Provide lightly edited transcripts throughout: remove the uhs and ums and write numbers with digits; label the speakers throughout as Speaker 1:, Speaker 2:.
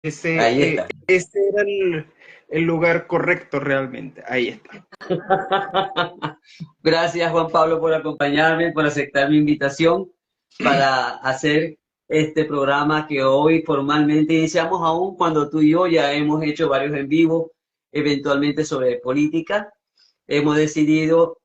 Speaker 1: Ahí
Speaker 2: Ese,
Speaker 1: está.
Speaker 2: ese era el lugar correcto realmente. Ahí está.
Speaker 1: Gracias, Juan Pablo, por acompañarme, por aceptar mi invitación para hacer este programa que hoy formalmente iniciamos, aún cuando tú y yo ya hemos hecho varios en vivo, eventualmente sobre política. Hemos decidido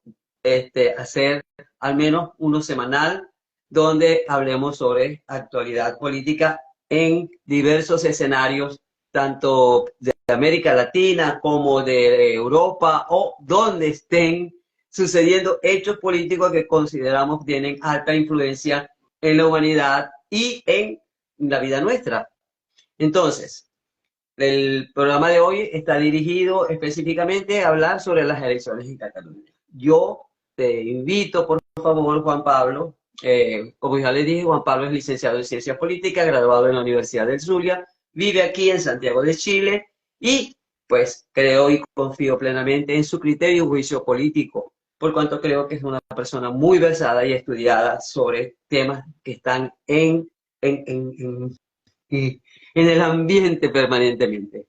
Speaker 1: hacer al menos uno semanal donde hablemos sobre actualidad política en diversos escenarios, tanto de América Latina como de Europa o donde estén sucediendo hechos políticos que consideramos tienen alta influencia en la humanidad y en la vida nuestra. Entonces, el programa de hoy está dirigido específicamente a hablar sobre las elecciones en Cataluña. Yo te invito, por favor, Juan Pablo, como ya le dije, Juan Pablo es licenciado en Ciencias Políticas, graduado en la Universidad del Zulia, vive aquí en Santiago de Chile y pues creo y confío plenamente en su criterio y juicio político, por cuanto creo que es una persona muy versada y estudiada sobre temas que están en, en el ambiente permanentemente.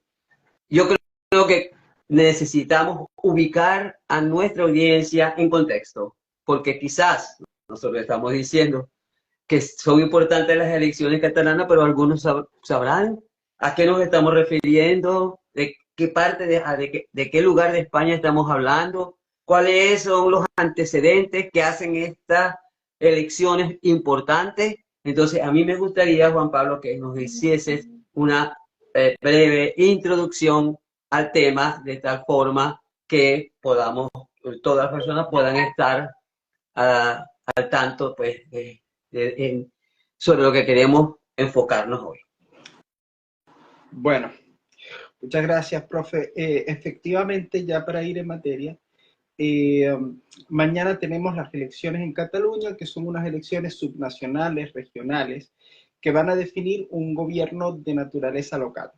Speaker 1: Yo creo que necesitamos ubicar a nuestra audiencia en contexto, porque quizás nosotros estamos diciendo que son importantes las elecciones catalanas, pero algunos sabrán a qué nos estamos refiriendo, de qué parte, de qué lugar de España estamos hablando, cuáles son los antecedentes que hacen estas elecciones importantes. Entonces, a mí me gustaría, Juan Pablo, que nos hicieses una breve introducción al tema, de tal forma que podamos, todas las personas puedan estar al tanto pues, sobre lo que queremos enfocarnos hoy.
Speaker 2: Bueno, muchas gracias, profe. Efectivamente, ya para ir en materia, eh, mañana tenemos las elecciones en Cataluña, que son unas elecciones subnacionales, regionales, que van a definir un gobierno de naturaleza local.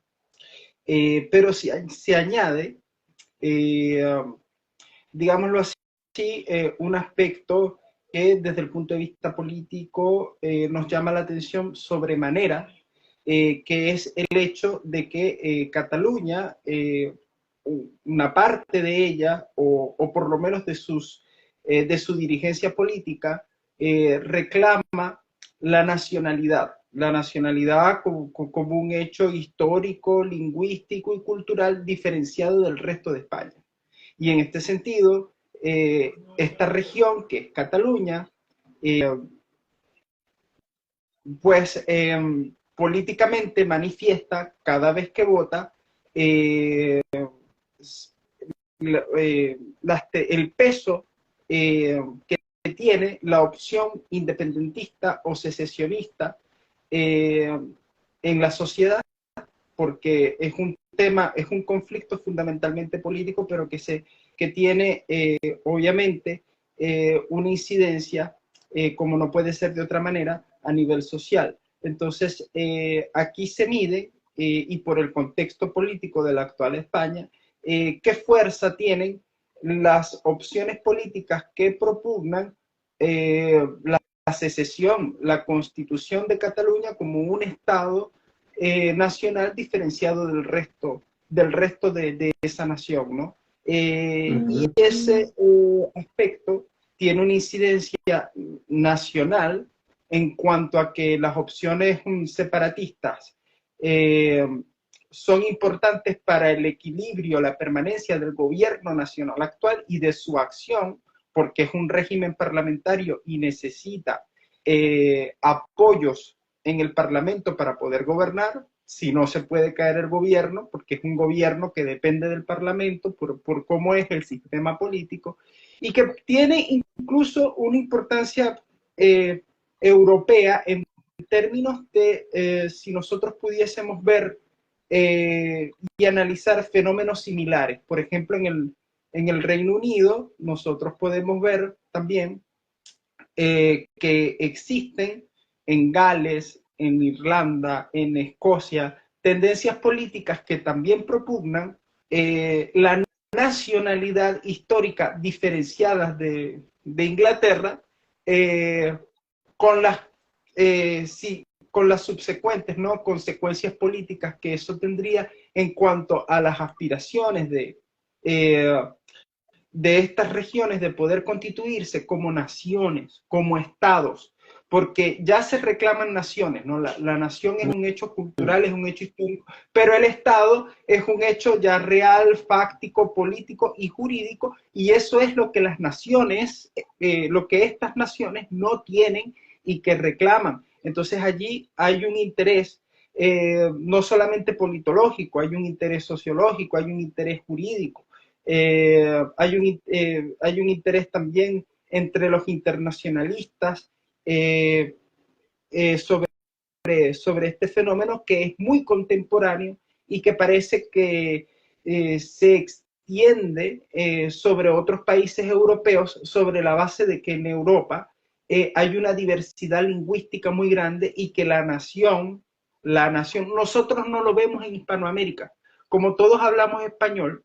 Speaker 2: Pero si se añade, eh, digámoslo así, un aspecto que desde el punto de vista político nos llama la atención sobremanera, que es el hecho de que Cataluña, una parte de ella, o por lo menos de su dirigencia política, reclama la nacionalidad como un hecho histórico, lingüístico y cultural diferenciado del resto de España. Y en este sentido, esta región, que es Cataluña, eh, pues políticamente manifiesta cada vez que vota eh, el peso que tiene la opción independentista o secesionista eh, en la sociedad, porque es un tema, es un conflicto fundamentalmente político, pero que tiene obviamente una incidencia, como no puede ser de otra manera, a nivel social. Entonces, aquí se mide, y por el contexto político de la actual España, qué fuerza tienen las opciones políticas que propugnan la secesión, la constitución de Cataluña como un Estado nacional diferenciado del resto de esa nación, ¿no? Y
Speaker 1: Uh-huh.
Speaker 2: ese aspecto tiene una incidencia nacional en cuanto a que las opciones separatistas eh, son importantes para el equilibrio, la permanencia del gobierno nacional actual y de su acción, porque es un régimen parlamentario y necesita apoyos en el Parlamento para poder gobernar. Si no, se puede caer el gobierno, porque es un gobierno que depende del Parlamento por cómo es el sistema político, y que tiene incluso una importancia europea en términos de si nosotros pudiésemos ver y analizar fenómenos similares. Por ejemplo, en el Reino Unido, nosotros podemos ver también que existen en Gales, en Irlanda, en Escocia, tendencias políticas que también propugnan la nacionalidad histórica diferenciada de Inglaterra, con las, sí, con las subsecuentes, ¿no?, consecuencias políticas que eso tendría en cuanto a las aspiraciones de estas regiones de poder constituirse como naciones, como estados, porque ya se reclaman naciones, ¿no? La nación es un hecho cultural, es un hecho histórico, pero el estado es un hecho ya real, fáctico, político y jurídico, y eso es lo que las naciones, lo que estas naciones no tienen y que reclaman. Entonces allí hay un interés no solamente politológico, hay un interés sociológico, hay un interés jurídico. Hay un interés también entre los internacionalistas sobre este fenómeno que es muy contemporáneo y que parece que se extiende sobre otros países europeos sobre la base de que en Europa hay una diversidad lingüística muy grande y que nosotros no lo vemos en Hispanoamérica. Como todos hablamos español,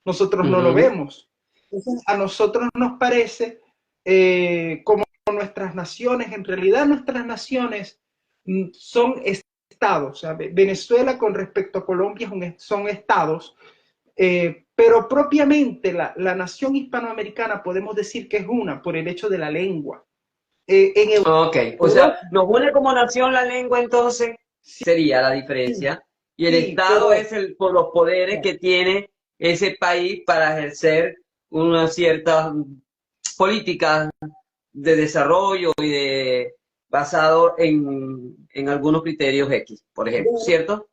Speaker 2: nosotros no lo vemos. Entonces, a nosotros nos parece como nuestras naciones, en realidad nuestras naciones son estados. O sea, Venezuela con respecto a Colombia son estados, pero propiamente la nación hispanoamericana podemos decir que es una por el hecho de la lengua.
Speaker 1: Ok, o sea, nos une como nación la lengua, entonces sería la diferencia. Y el
Speaker 2: sí,
Speaker 1: Estado es por los poderes que tiene ese país para ejercer una cierta política de desarrollo y basado en algunos criterios X, por ejemplo, ¿cierto?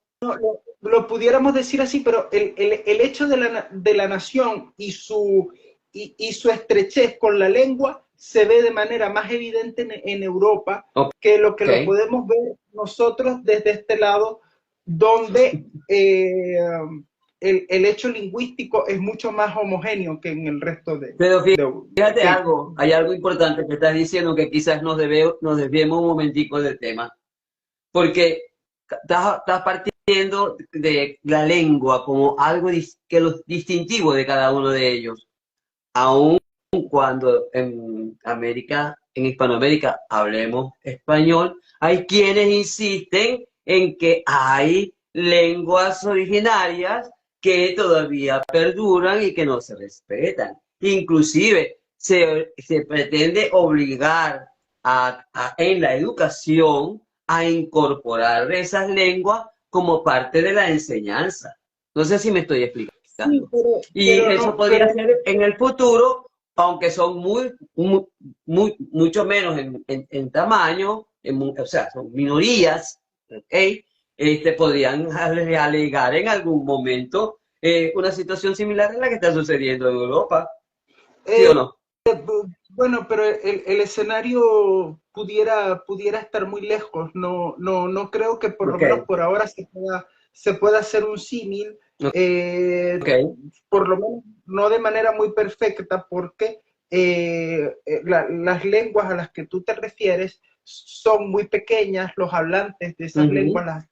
Speaker 2: lo pudiéramos decir así, pero el hecho de la nación y su estrechez con la lengua se ve de manera más evidente en Europa que lo podemos ver nosotros desde este lado, donde el hecho lingüístico es mucho más homogéneo que en el resto de...
Speaker 1: Pero fíjate algo, hay algo importante que estás diciendo que quizás nos desviemos un momentico del tema, porque estás partiendo de la lengua como algo que lo distintivo de cada uno de ellos, aun cuando en América, en Hispanoamérica, hablemos español, hay quienes insisten en que hay lenguas originarias que todavía perduran y que no se respetan. Inclusive se pretende obligar en la educación a incorporar esas lenguas como parte de la enseñanza. No sé si me estoy explicando. Sí, y eso no, podría ser en el futuro, aunque son mucho menos en tamaño, o sea, son minorías, ¿okay? Podrían alegar en algún momento una situación similar a la que está sucediendo en Europa, ¿sí o no?
Speaker 2: Bueno, pero el escenario pudiera estar muy lejos. No creo que por lo menos por ahora se pueda hacer un símil. Por lo menos no de manera muy perfecta, porque las lenguas a las que tú te refieres son muy pequeñas, los hablantes de esas lenguas, las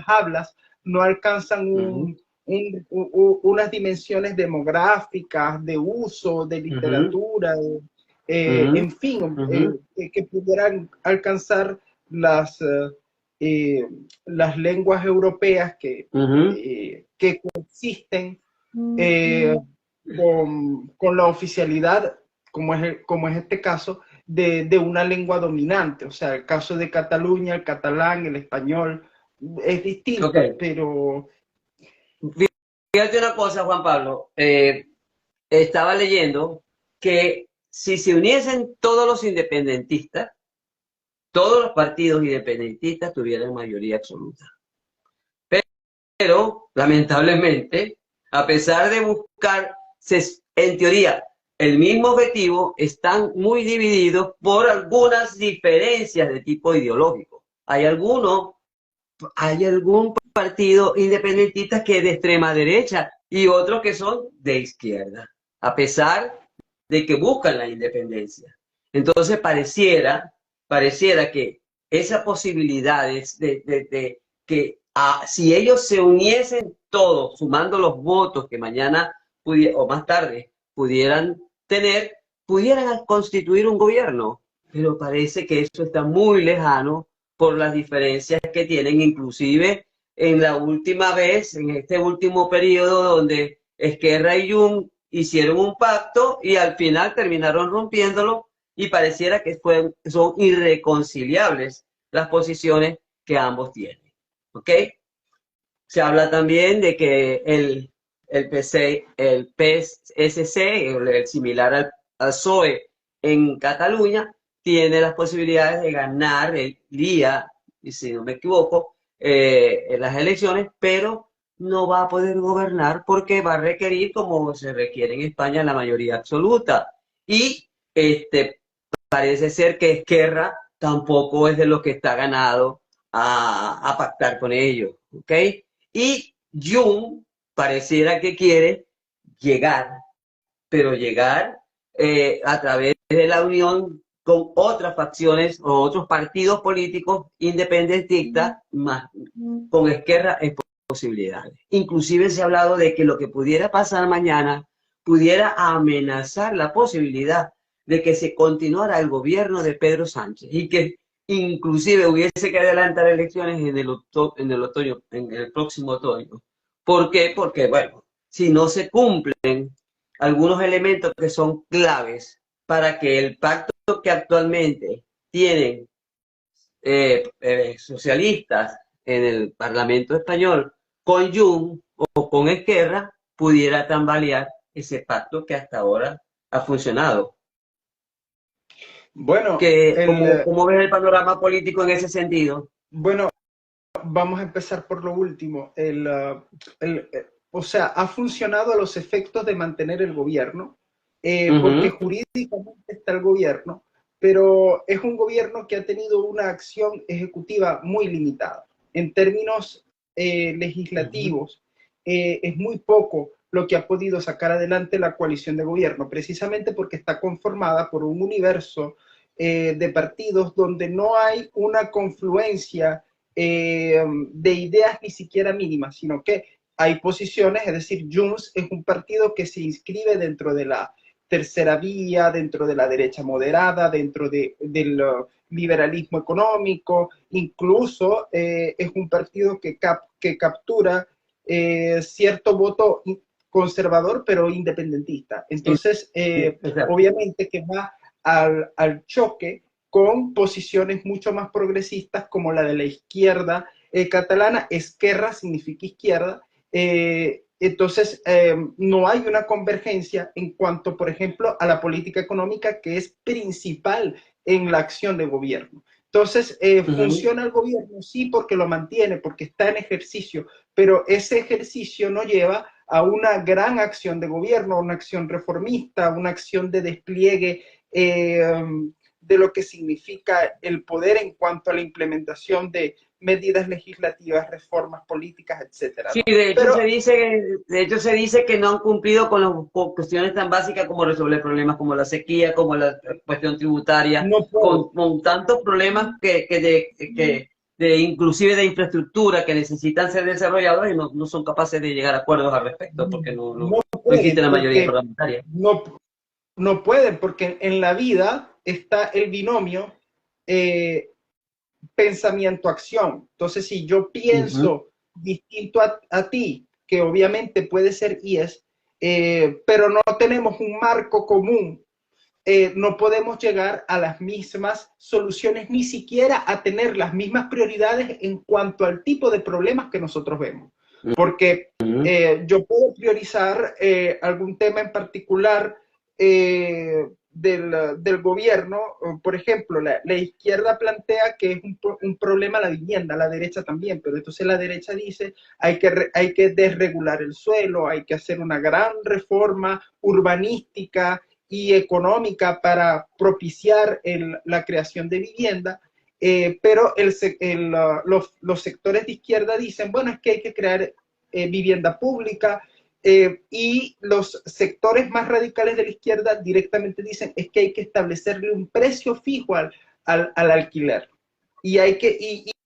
Speaker 2: hablas, no alcanzan unas dimensiones demográficas, de uso, de literatura, en fin, que pudieran alcanzar las lenguas europeas que coexisten con la oficialidad, como es este caso, de una lengua dominante. O sea, el caso de Cataluña, el catalán, el español, es distinto, pero...
Speaker 1: Fíjate una cosa, Juan Pablo, estaba leyendo que si se uniesen todos los independentistas, todos los partidos independentistas tuvieran mayoría absoluta. Pero, lamentablemente, a pesar de buscar, en teoría, el mismo objetivo, están muy divididos por algunas diferencias de tipo ideológico. Hay algún partido independentista que es de extrema derecha y otros que son de izquierda, a pesar de que buscan la independencia. Entonces pareciera que esa posibilidad de que si ellos se uniesen todos, sumando los votos que mañana o más tarde pudieran constituir un gobierno, pero parece que eso está muy lejano por las diferencias que tienen, inclusive en la última vez, en este último periodo donde Esquerra y Jung hicieron un pacto y al final terminaron rompiéndolo y pareciera que son irreconciliables las posiciones que ambos tienen. ¿Ok? Se habla también de que el PSC, el similar al PSOE en Cataluña, tiene las posibilidades de ganar el día, y si no me equivoco, en las elecciones, pero no va a poder gobernar porque va a requerir, como se requiere en España, la mayoría absoluta. Y parece ser que Esquerra tampoco es de los que está ganado a pactar con ellos. ¿Ok? Y Jung pareciera que quiere llegar, pero llegar a través de la unión con otras facciones o otros partidos políticos independentistas, más con Esquerra es posibilidades. Inclusive se ha hablado de que lo que pudiera pasar mañana pudiera amenazar la posibilidad de que se continuara el gobierno de Pedro Sánchez y que inclusive hubiese que adelantar elecciones en el otoño, en el próximo otoño. ¿Por qué? Porque, bueno, si no se cumplen algunos elementos que son claves para que el pacto que actualmente tienen socialistas en el Parlamento español con Jung o con Esquerra pudiera tambalear ese pacto que hasta ahora ha funcionado.
Speaker 2: Bueno,
Speaker 1: ¿Cómo ves el panorama político en ese sentido?
Speaker 2: bueno, vamos a empezar por lo último. O sea, ha funcionado a los efectos de mantener el gobierno, porque jurídicamente está el gobierno, pero es un gobierno que ha tenido una acción ejecutiva muy limitada. En términos legislativos, es muy poco lo que ha podido sacar adelante la coalición de gobierno, precisamente porque está conformada por un universo de partidos donde no hay una confluencia de ideas ni siquiera mínimas, sino que hay posiciones, es decir, Junts es un partido que se inscribe dentro de la tercera vía, dentro de la derecha moderada, dentro del liberalismo económico, incluso es un partido que captura cierto voto conservador, pero independentista. Entonces, obviamente que va al choque con posiciones mucho más progresistas como la de la izquierda catalana. Esquerra significa izquierda. Entonces, no hay una convergencia en cuanto, por ejemplo, a la política económica que es principal en la acción de gobierno. Entonces, funciona el gobierno, sí, porque lo mantiene, porque está en ejercicio, pero ese ejercicio no lleva a una gran acción de gobierno, una acción reformista, una acción de despliegue de lo que significa el poder en cuanto a la implementación de medidas legislativas, reformas políticas, etcétera,
Speaker 1: Sí,
Speaker 2: ¿no?
Speaker 1: de hecho se dice que no han cumplido con cuestiones tan básicas como resolver problemas como la sequía, como la cuestión tributaria,
Speaker 2: no
Speaker 1: con tantos problemas inclusive de infraestructura que necesitan ser desarrollados y no son capaces de llegar a acuerdos al respecto porque no existe la mayoría parlamentaria.
Speaker 2: No pueden, porque en la vida está el binomio pensamiento-acción. Entonces, si yo pienso distinto a ti, que obviamente puede ser y es, pero no tenemos un marco común, no podemos llegar a las mismas soluciones, ni siquiera a tener las mismas prioridades en cuanto al tipo de problemas que nosotros vemos. Porque yo puedo priorizar algún tema en particular del gobierno. Por ejemplo, la izquierda plantea que es un problema la vivienda, la derecha también, pero entonces la derecha dice hay que desregular el suelo, hay que hacer una gran reforma urbanística y económica para propiciar la creación de vivienda. Pero los sectores de izquierda dicen, bueno, es que hay que crear vivienda pública, y los sectores más radicales de la izquierda directamente dicen es que hay que establecerle un precio fijo al alquiler. Y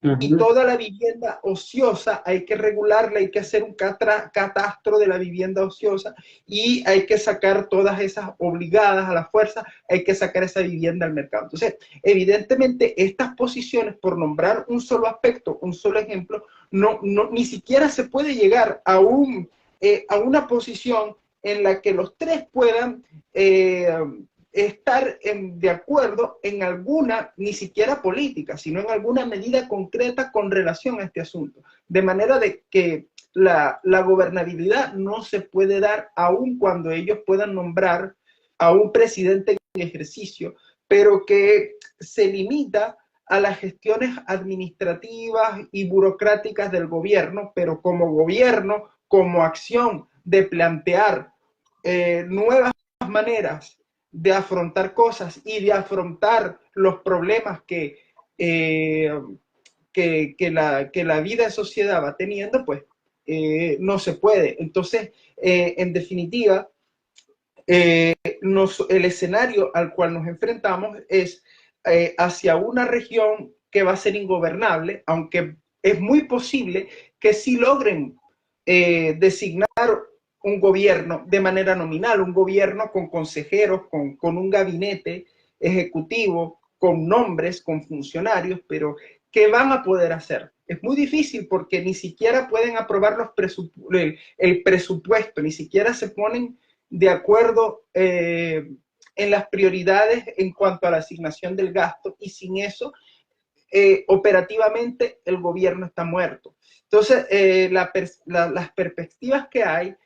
Speaker 2: Y toda la vivienda ociosa hay que regularla, hay que hacer un catastro de la vivienda ociosa y hay que sacar todas esas obligadas a la fuerza, hay que sacar esa vivienda al mercado. Entonces, evidentemente, estas posiciones, por nombrar un solo aspecto, un solo ejemplo, ni siquiera se puede llegar a una posición en la que los tres puedan estar de acuerdo en alguna, ni siquiera política, sino en alguna medida concreta con relación a este asunto. De manera de que la gobernabilidad no se puede dar aun cuando ellos puedan nombrar a un presidente en ejercicio, pero que se limita a las gestiones administrativas y burocráticas del gobierno, pero como gobierno, como acción de plantear nuevas maneras de afrontar cosas y de afrontar los problemas que la vida en sociedad va teniendo, pues no se puede. Entonces, en definitiva, el escenario al cual nos enfrentamos es hacia una región que va a ser ingobernable, aunque es muy posible que sí logren designar un gobierno de manera nominal, un gobierno con consejeros, con un gabinete ejecutivo, con nombres, con funcionarios, pero ¿qué van a poder hacer? Es muy difícil porque ni siquiera pueden aprobar el presupuesto, ni siquiera se ponen de acuerdo en las prioridades en cuanto a la asignación del gasto, y sin eso, operativamente, el gobierno está muerto. Entonces, las perspectivas que hay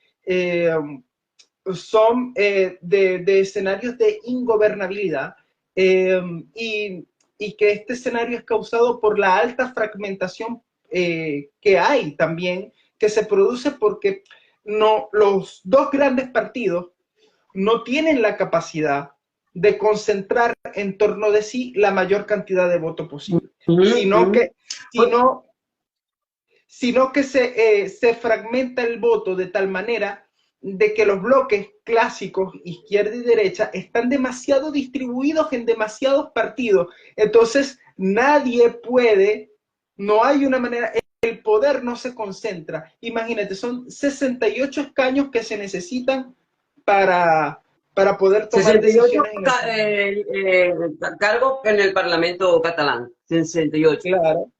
Speaker 2: son de escenarios de ingobernabilidad y que este escenario es causado por la alta fragmentación que hay también, que se produce porque los dos grandes partidos no tienen la capacidad de concentrar en torno de sí la mayor cantidad de votos posible, sino que se fragmenta el voto de tal manera de que los bloques clásicos, izquierda y derecha, están demasiado distribuidos en demasiados partidos. Entonces, nadie puede, no hay una manera, el poder no se concentra. Imagínate, son 68 escaños que se necesitan para poder tomar
Speaker 1: 68
Speaker 2: decisiones
Speaker 1: cargos en el Parlamento catalán. 68.
Speaker 2: Claro.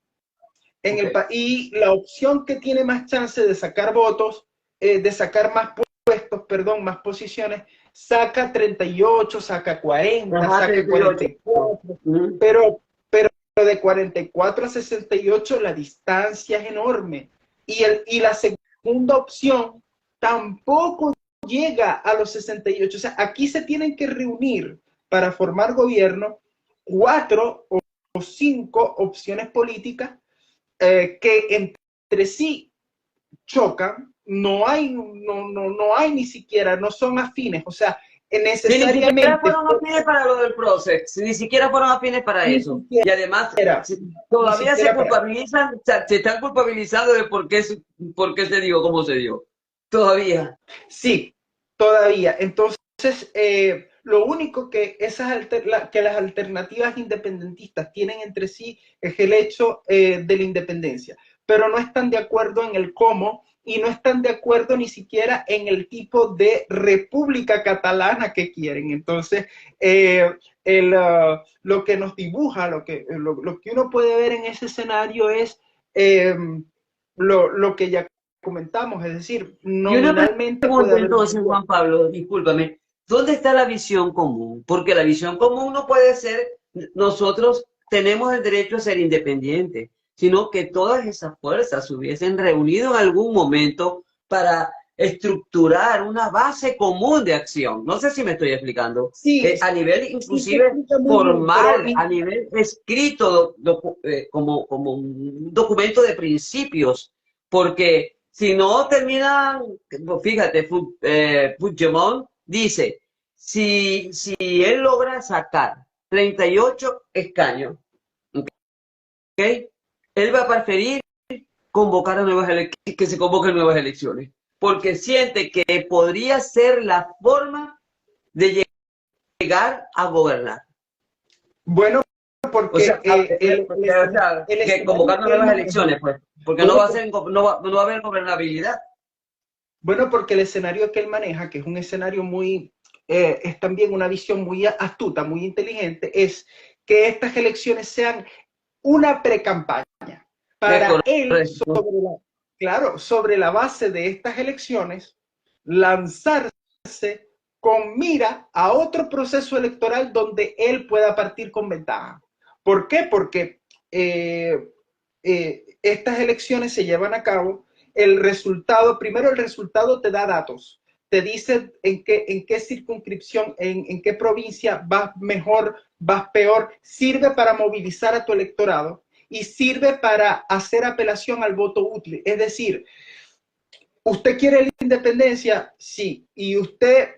Speaker 2: Y la opción que tiene más chance de sacar votos, de sacar más puestos, perdón, más posiciones, saca 38, saca 40,
Speaker 1: Ajá,
Speaker 2: saca
Speaker 1: 38.
Speaker 2: 44, pero de 44 a 68 la distancia es enorme. Y la segunda opción tampoco llega a los 68. O sea, aquí se tienen que reunir para formar gobierno 4 o 5 opciones políticas que entre sí chocan, no hay ni siquiera, no son afines, o sea, necesariamente...
Speaker 1: Ni siquiera fueron afines para lo del proceso, ni siquiera fueron afines para eso. Y además, todavía se culpabilizan, se están culpabilizando de por qué se dio como se dio. Todavía.
Speaker 2: Sí, todavía. Entonces, lo único que las alternativas independentistas tienen entre sí es el hecho de la independencia, pero no están de acuerdo en el cómo y no están de acuerdo ni siquiera en el tipo de república catalana que quieren. Entonces, lo que nos dibuja, lo que uno puede ver en ese escenario es lo que ya comentamos, es decir, nominalmente
Speaker 1: puede haber... Entonces, Juan Pablo, discúlpame, ¿dónde está la visión común? Porque la visión común no puede ser, nosotros tenemos el derecho a ser independientes, sino que todas esas fuerzas se hubiesen reunido en algún momento para estructurar una base común de acción. No sé si me estoy explicando.
Speaker 2: Sí,
Speaker 1: a nivel inclusive formal, a nivel escrito, como un documento de principios, porque si no terminan, fíjate, Puigdemont dice, si él logra sacar 38 escaños, ¿okay? Él va a preferir convocar a que se convoquen nuevas elecciones, porque siente que podría ser la forma de llegar a gobernar.
Speaker 2: Bueno,
Speaker 1: O sea,
Speaker 2: porque
Speaker 1: que
Speaker 2: escenario
Speaker 1: convocando
Speaker 2: que él
Speaker 1: nuevas
Speaker 2: maneja,
Speaker 1: elecciones, pues, porque no
Speaker 2: bueno,
Speaker 1: va a ser, no va a haber gobernabilidad.
Speaker 2: bueno, porque el escenario que él maneja, que es un escenario muy, es también una visión muy astuta, muy inteligente, es que estas elecciones sean una pre-campaña
Speaker 1: Es
Speaker 2: para él,
Speaker 1: correcto.
Speaker 2: claro, sobre la base de estas elecciones, lanzarse con mira a otro proceso electoral donde él pueda partir con ventaja. ¿Por qué? Porque estas elecciones se llevan a cabo, el resultado, primero el resultado te da datos, te dice en qué circunscripción, en qué provincia vas mejor, vas peor, sirve para movilizar a tu electorado y sirve para hacer apelación al voto útil. Es decir, ¿usted quiere la independencia? Sí. ¿Y usted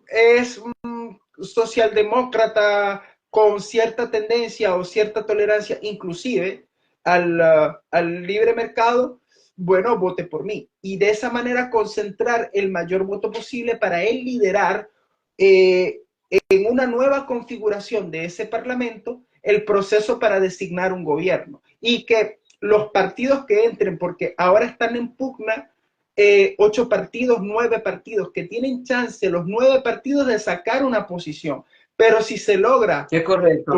Speaker 2: es un socialdemócrata con cierta tendencia o cierta tolerancia, inclusive al libre mercado? Bueno, vote por mí. Y de esa manera concentrar el mayor voto posible para él liderar eh, en una nueva configuración de ese parlamento el proceso para designar un gobierno. Y que los partidos que entren, porque ahora están en pugna 8 partidos, 9 partidos, que tienen chance los 9 partidos de sacar una posición. Pero si se logra
Speaker 1: Es correcto.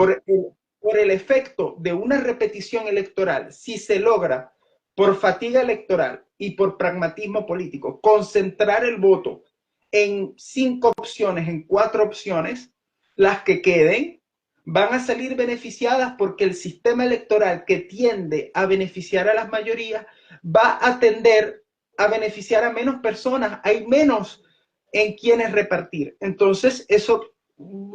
Speaker 2: por el efecto de una repetición electoral, si se logra por fatiga electoral y por pragmatismo político, concentrar el voto en 5 opciones, en 4 opciones, las que queden van a salir beneficiadas porque el sistema electoral que tiende a beneficiar a las mayorías va a tender a beneficiar a menos personas, hay menos en quienes repartir. Entonces, eso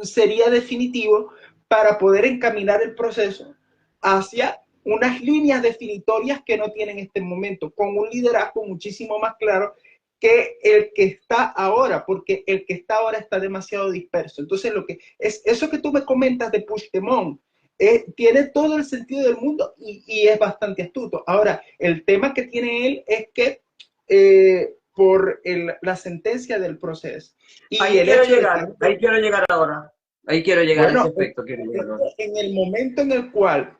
Speaker 2: sería definitivo para poder encaminar el proceso hacia unas líneas definitorias que no tienen en este momento, con un liderazgo muchísimo más claro que el que está ahora, porque el que está ahora está demasiado disperso. Entonces, lo que es eso que tú me comentas de Puigdemont, tiene todo el sentido del mundo y es bastante astuto. Ahora, el tema que tiene él es que por la sentencia del proceso y el hecho de que,
Speaker 1: Ahí quiero llegar ahora. Ahí quiero llegar, a ese
Speaker 2: bueno,
Speaker 1: aspecto quiero llegar ahora.
Speaker 2: en el momento en el cual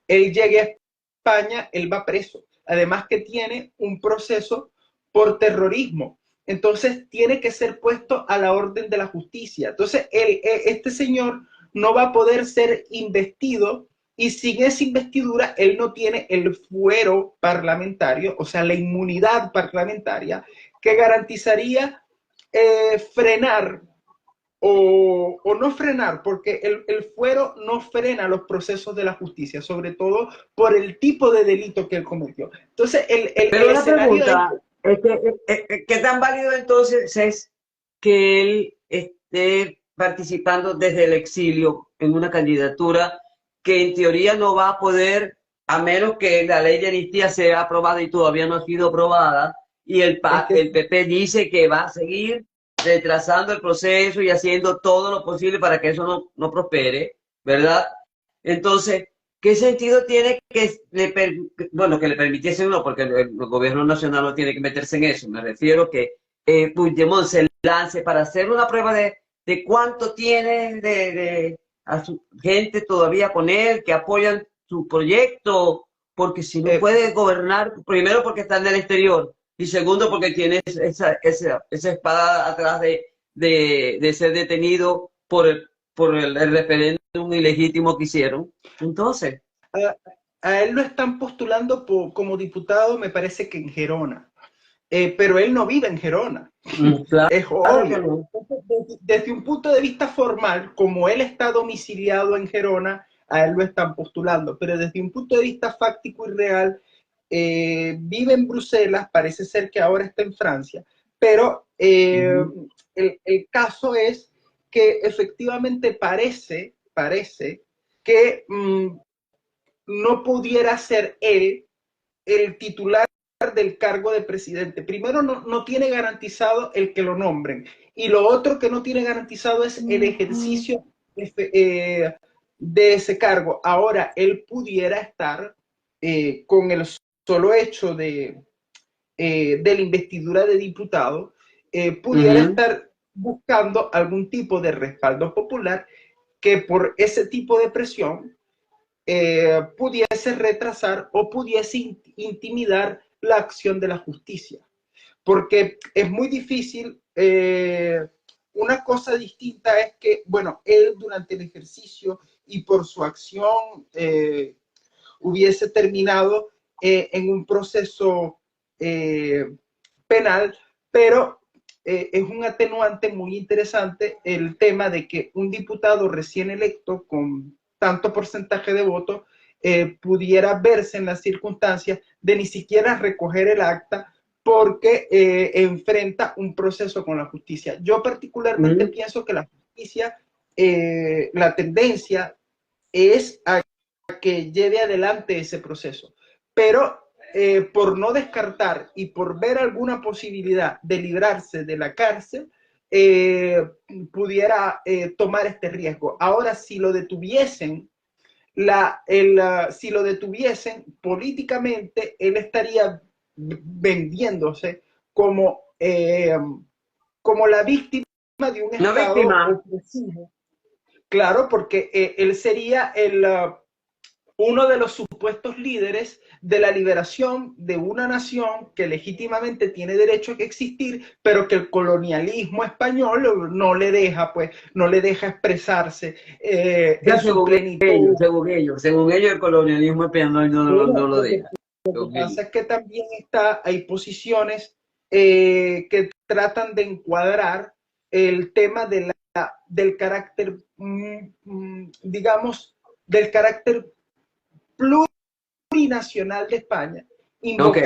Speaker 2: él llegue a España, él va preso. Además que tiene un proceso por terrorismo. Entonces tiene que ser puesto a la orden de la justicia. Entonces este señor no va a poder ser investido y sin esa investidura él no tiene el fuero parlamentario, o sea, la inmunidad parlamentaria que garantizaría frenar o no frenar, porque el fuero no frena los procesos de la justicia, sobre todo por el tipo de delito que él cometió. Entonces,
Speaker 1: Pero
Speaker 2: el
Speaker 1: una
Speaker 2: escenario ahí,
Speaker 1: pregunta, ¿qué tan válido entonces es que él esté participando desde el exilio en una candidatura que en teoría no va a poder, a menos que la ley de amnistía sea aprobada y todavía no ha sido aprobada, y
Speaker 2: es que
Speaker 1: el PP dice que va a seguir retrasando el proceso y haciendo todo lo posible para que eso no prospere, ¿verdad? Entonces, ¿qué sentido tiene que bueno, que le permitiesen no, porque el gobierno nacional no tiene que meterse en eso? Me refiero que Puigdemont se lance para hacer una prueba de cuánto tiene a su gente todavía con él, que apoyan su proyecto, porque si no
Speaker 2: eh,
Speaker 1: puede gobernar, primero porque está en el exterior, y segundo porque tiene esa espada atrás de ser detenido por el referéndum ilegítimo que hicieron. Entonces,
Speaker 2: a, a él lo están postulando como diputado, me parece que en Gerona. Pero él no vive en Gerona,
Speaker 1: claro,
Speaker 2: es
Speaker 1: claro que
Speaker 2: obvio.
Speaker 1: no.
Speaker 2: Desde un punto de vista formal, como él está domiciliado en Gerona, a él lo están postulando, pero desde un punto de vista fáctico y real, vive en Bruselas, parece ser que ahora está en Francia, pero el caso es que efectivamente parece que no pudiera ser él el titular del cargo de presidente. Primero, no tiene garantizado el que lo nombren. Y lo otro que no tiene garantizado es el ejercicio de ese cargo. Ahora, él pudiera estar con el solo hecho de la investidura de diputado, pudiera estar buscando algún tipo de respaldo popular que por ese tipo de presión pudiese retrasar o pudiese intimidar la acción de la justicia. Porque es muy difícil. Una cosa distinta es que, bueno, él durante el ejercicio y por su acción hubiese terminado en un proceso penal, pero es un atenuante muy interesante el tema de que un diputado recién electo con tanto porcentaje de votos pudiera verse en las circunstancias de ni siquiera recoger el acta porque enfrenta un proceso con la justicia. Yo particularmente pienso que la justicia, la tendencia es a que lleve adelante ese proceso, pero por no descartar y por ver alguna posibilidad de librarse de la cárcel, pudiera tomar este riesgo. Ahora, si lo detuviesen, si lo detuviesen políticamente, él estaría vendiéndose como, como la víctima de un
Speaker 1: Una
Speaker 2: Estado
Speaker 1: víctima.
Speaker 2: opresivo. Claro, porque él sería uno de los supuestos líderes de la liberación de una nación que legítimamente tiene derecho a existir, pero que el colonialismo español no le deja, pues, no le deja expresarse
Speaker 1: Ya
Speaker 2: en su plenitud.
Speaker 1: según ellos el colonialismo español no
Speaker 2: Bueno,
Speaker 1: lo deja.
Speaker 2: lo que
Speaker 1: Okay.
Speaker 2: pasa es que también hay posiciones que tratan de encuadrar el tema del carácter, digamos, del carácter plurinacional de España,
Speaker 1: Okay.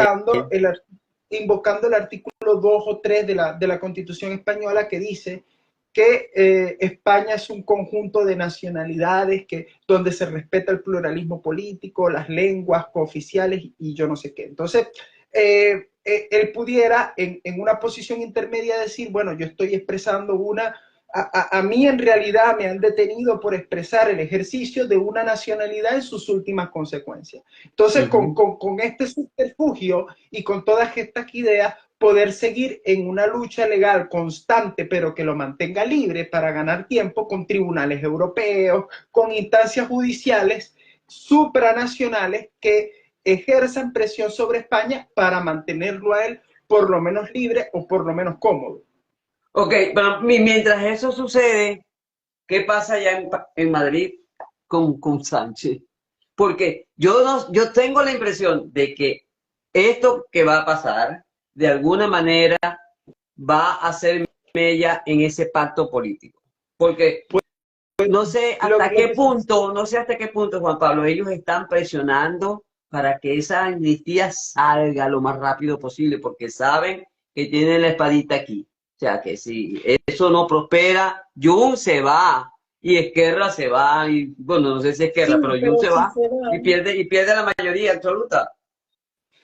Speaker 2: invocando el artículo 2 o 3 de la Constitución española que dice que España es un conjunto de nacionalidades donde se respeta el pluralismo político, las lenguas cooficiales y yo no sé qué. Entonces, él pudiera en una posición intermedia decir, bueno, yo estoy expresando a mí en realidad me han detenido por expresar el ejercicio de una nacionalidad en sus últimas consecuencias. Entonces, con este subterfugio y con todas estas ideas, poder seguir en una lucha legal constante, pero que lo mantenga libre para ganar tiempo con tribunales europeos, con instancias judiciales supranacionales que ejerzan presión sobre España para mantenerlo a él por lo menos libre o por lo menos cómodo.
Speaker 1: Ok, pero mientras eso sucede, ¿qué pasa allá en Madrid con Sánchez? Porque yo tengo la impresión de que esto que va a pasar, de alguna manera, va a hacer mella en ese pacto político. Porque no sé hasta qué punto, no sé hasta qué punto, Juan Pablo, ellos están presionando para que esa amnistía salga lo más rápido posible, porque saben que tienen la espadita aquí. O sea, que si eso no prospera, Jun se va y Esquerra se va, y bueno, no sé si Esquerra,
Speaker 2: Sí,
Speaker 1: pero Jun
Speaker 2: pero
Speaker 1: se
Speaker 2: si
Speaker 1: va
Speaker 2: se van,
Speaker 1: y pierde la mayoría absoluta.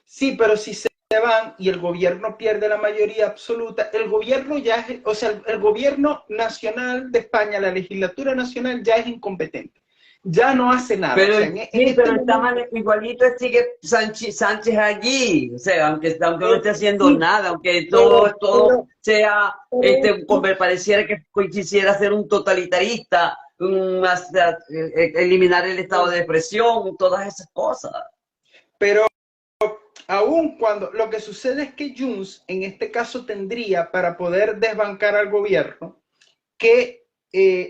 Speaker 2: sí, pero si se van y el gobierno pierde la mayoría absoluta, el gobierno ya es, o sea, el gobierno nacional de España, la legislatura nacional ya es incompetente, ya no hace nada. O
Speaker 1: Pero
Speaker 2: sea, en
Speaker 1: sí,
Speaker 2: este
Speaker 1: pero está
Speaker 2: momento,
Speaker 1: mal, igualito sigue Sánchez allí, o sea, aunque no esté haciendo
Speaker 2: sí,
Speaker 1: nada, aunque
Speaker 2: pero,
Speaker 1: todo
Speaker 2: pero,
Speaker 1: sea,
Speaker 2: pero,
Speaker 1: como pareciera que quisiera ser un totalitarista, eliminar el estado de depresión, todas esas cosas.
Speaker 2: pero aún cuando lo que sucede es que Junts en este caso tendría para poder desbancar al gobierno que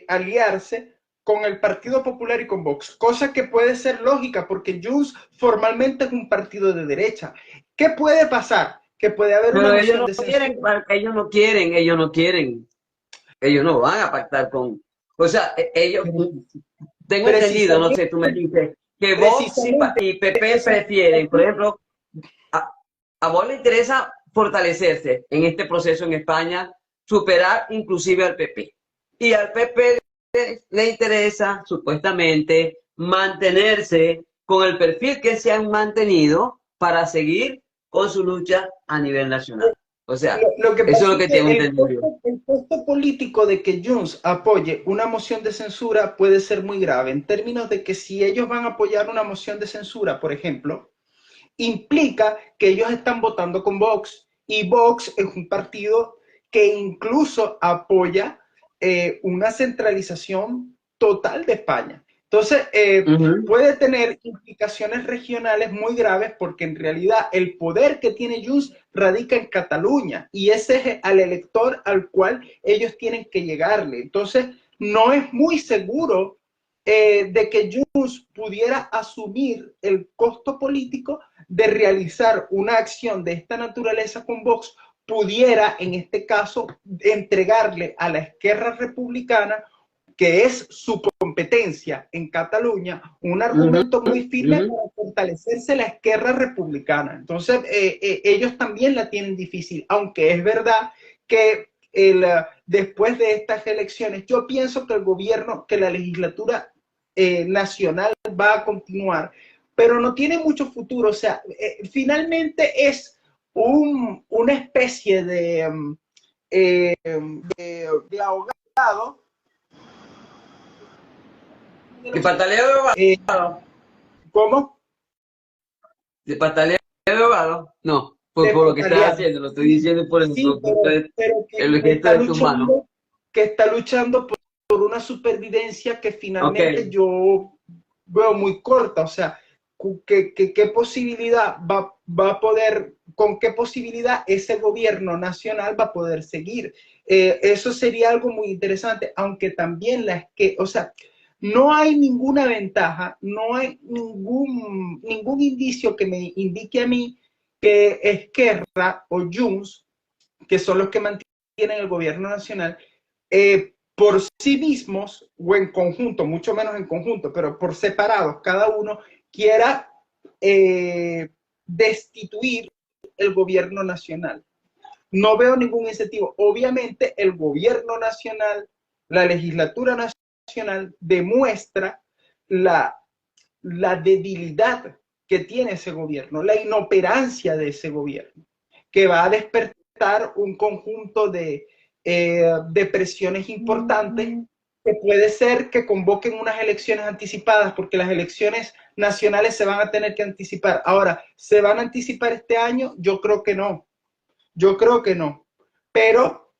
Speaker 2: aliarse con el Partido Popular y con Vox, cosa que puede ser lógica porque Junts formalmente es un partido de derecha. ¿Qué puede pasar? Que puede haber una
Speaker 1: Pero ellos
Speaker 2: moción
Speaker 1: no
Speaker 2: de
Speaker 1: quieren,
Speaker 2: censura.
Speaker 1: ellos no van a pactar o sea, ellos, tengo entendido, no
Speaker 2: Precisamente,
Speaker 1: sé, tú me dices, que Vox
Speaker 2: precisamente
Speaker 1: y PP
Speaker 2: eso
Speaker 1: prefieren, por ejemplo, a, a vos le interesa fortalecerse en este proceso en España, superar inclusive al PP. Y al PP le interesa supuestamente mantenerse con el perfil que se han mantenido para seguir con su lucha a nivel nacional. O sea,
Speaker 2: lo que
Speaker 1: eso es
Speaker 2: pasa
Speaker 1: lo
Speaker 2: es
Speaker 1: que
Speaker 2: que
Speaker 1: tengo entendido.
Speaker 2: el costo político de que Junts apoye una moción de censura puede ser muy grave, en términos de que si ellos van a apoyar una moción de censura, por ejemplo, implica que ellos están votando con Vox y Vox es un partido que incluso apoya una centralización total de España. Entonces, puede tener implicaciones regionales muy graves porque en realidad el poder que tiene Junts radica en Cataluña y ese es al elector al cual ellos tienen que llegarle. Entonces, no es muy seguro de que Junts pudiera asumir el costo político de realizar una acción de esta naturaleza con Vox, pudiera en este caso entregarle a la Esquerra Republicana, que es su competencia en Cataluña, un argumento muy firme para fortalecerse la Esquerra Republicana. Entonces, ellos también la tienen difícil, aunque es verdad que después de estas elecciones, yo pienso que el gobierno, que la legislatura nacional va a continuar, pero no tiene mucho futuro. O sea, finalmente es una especie de ahogado.
Speaker 1: ¿De pataleo de ahogado?
Speaker 2: ¿Cómo?
Speaker 1: ¿De pataleo de ahogado? No, por lo que estás haciendo, lo estoy diciendo por el,
Speaker 2: sí, pero
Speaker 1: el gesto de tu mano.
Speaker 2: Que está luchando por una supervivencia que finalmente yo veo muy corta. O sea, ¿qué posibilidad va a poder, con qué posibilidad ese gobierno nacional va a poder seguir? Eso sería algo muy interesante, aunque también o sea, no hay ninguna ventaja, no hay ningún indicio que me indique a mí que Esquerra o Junts, que son los que mantienen el gobierno nacional, por sí mismos o en conjunto, mucho menos en conjunto, pero por separados, cada uno quiera destituir el gobierno nacional. No veo ningún incentivo. Obviamente el gobierno nacional, la legislatura nacional demuestra la debilidad que tiene ese gobierno, la inoperancia de ese gobierno, que va a despertar un conjunto de presiones importantes, que puede ser que convoquen unas elecciones anticipadas, porque las elecciones nacionales se van a tener que anticipar. Ahora, ¿se van a anticipar este año? Yo creo que no. Yo creo que no. Pero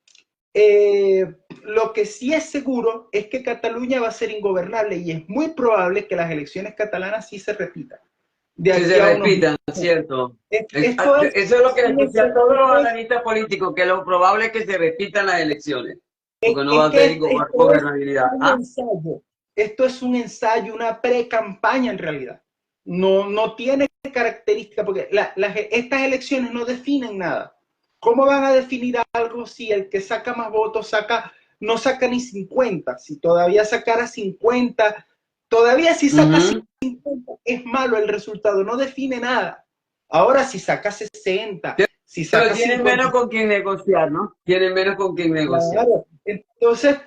Speaker 2: lo que sí es seguro es que Cataluña va a ser ingobernable y es muy probable que las elecciones catalanas sí se repitan.
Speaker 1: Que se repitan, ¿cierto? Eso es lo que decían todos los analistas políticos, que lo probable es que se repitan las elecciones, porque no va a haber gobernabilidad.
Speaker 2: Esto es un ensayo, una pre-campaña en realidad. No tiene características, porque estas elecciones no definen nada. ¿Cómo van a definir algo si el que saca más votos no saca ni 50? Si todavía sacara 50, todavía si saca 50 es malo el resultado, no define nada. Ahora si saca 60, si saca
Speaker 1: pero tienen 50, menos con quien negociar, ¿no? Tienen menos con quien negociar.
Speaker 2: Claro. Entonces,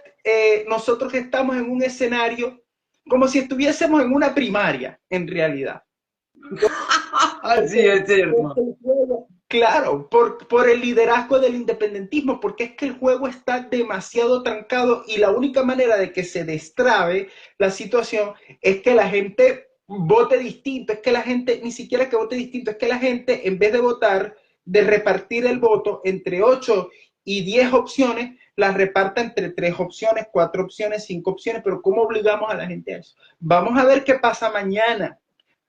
Speaker 2: nosotros estamos en un escenario como si estuviésemos en una primaria, en realidad.
Speaker 1: Sí, es cierto.
Speaker 2: Claro, por el liderazgo del independentismo, porque es que el juego está demasiado trancado y la única manera de que se destrabe la situación es que la gente vote distinto, es que la gente, ni siquiera que vote distinto, es que la gente en vez de votar, de repartir el voto entre 8 y 10 opciones, las reparta entre 3 opciones, 4 opciones, 5 opciones, pero ¿cómo obligamos a la gente a eso? Vamos a ver qué pasa mañana,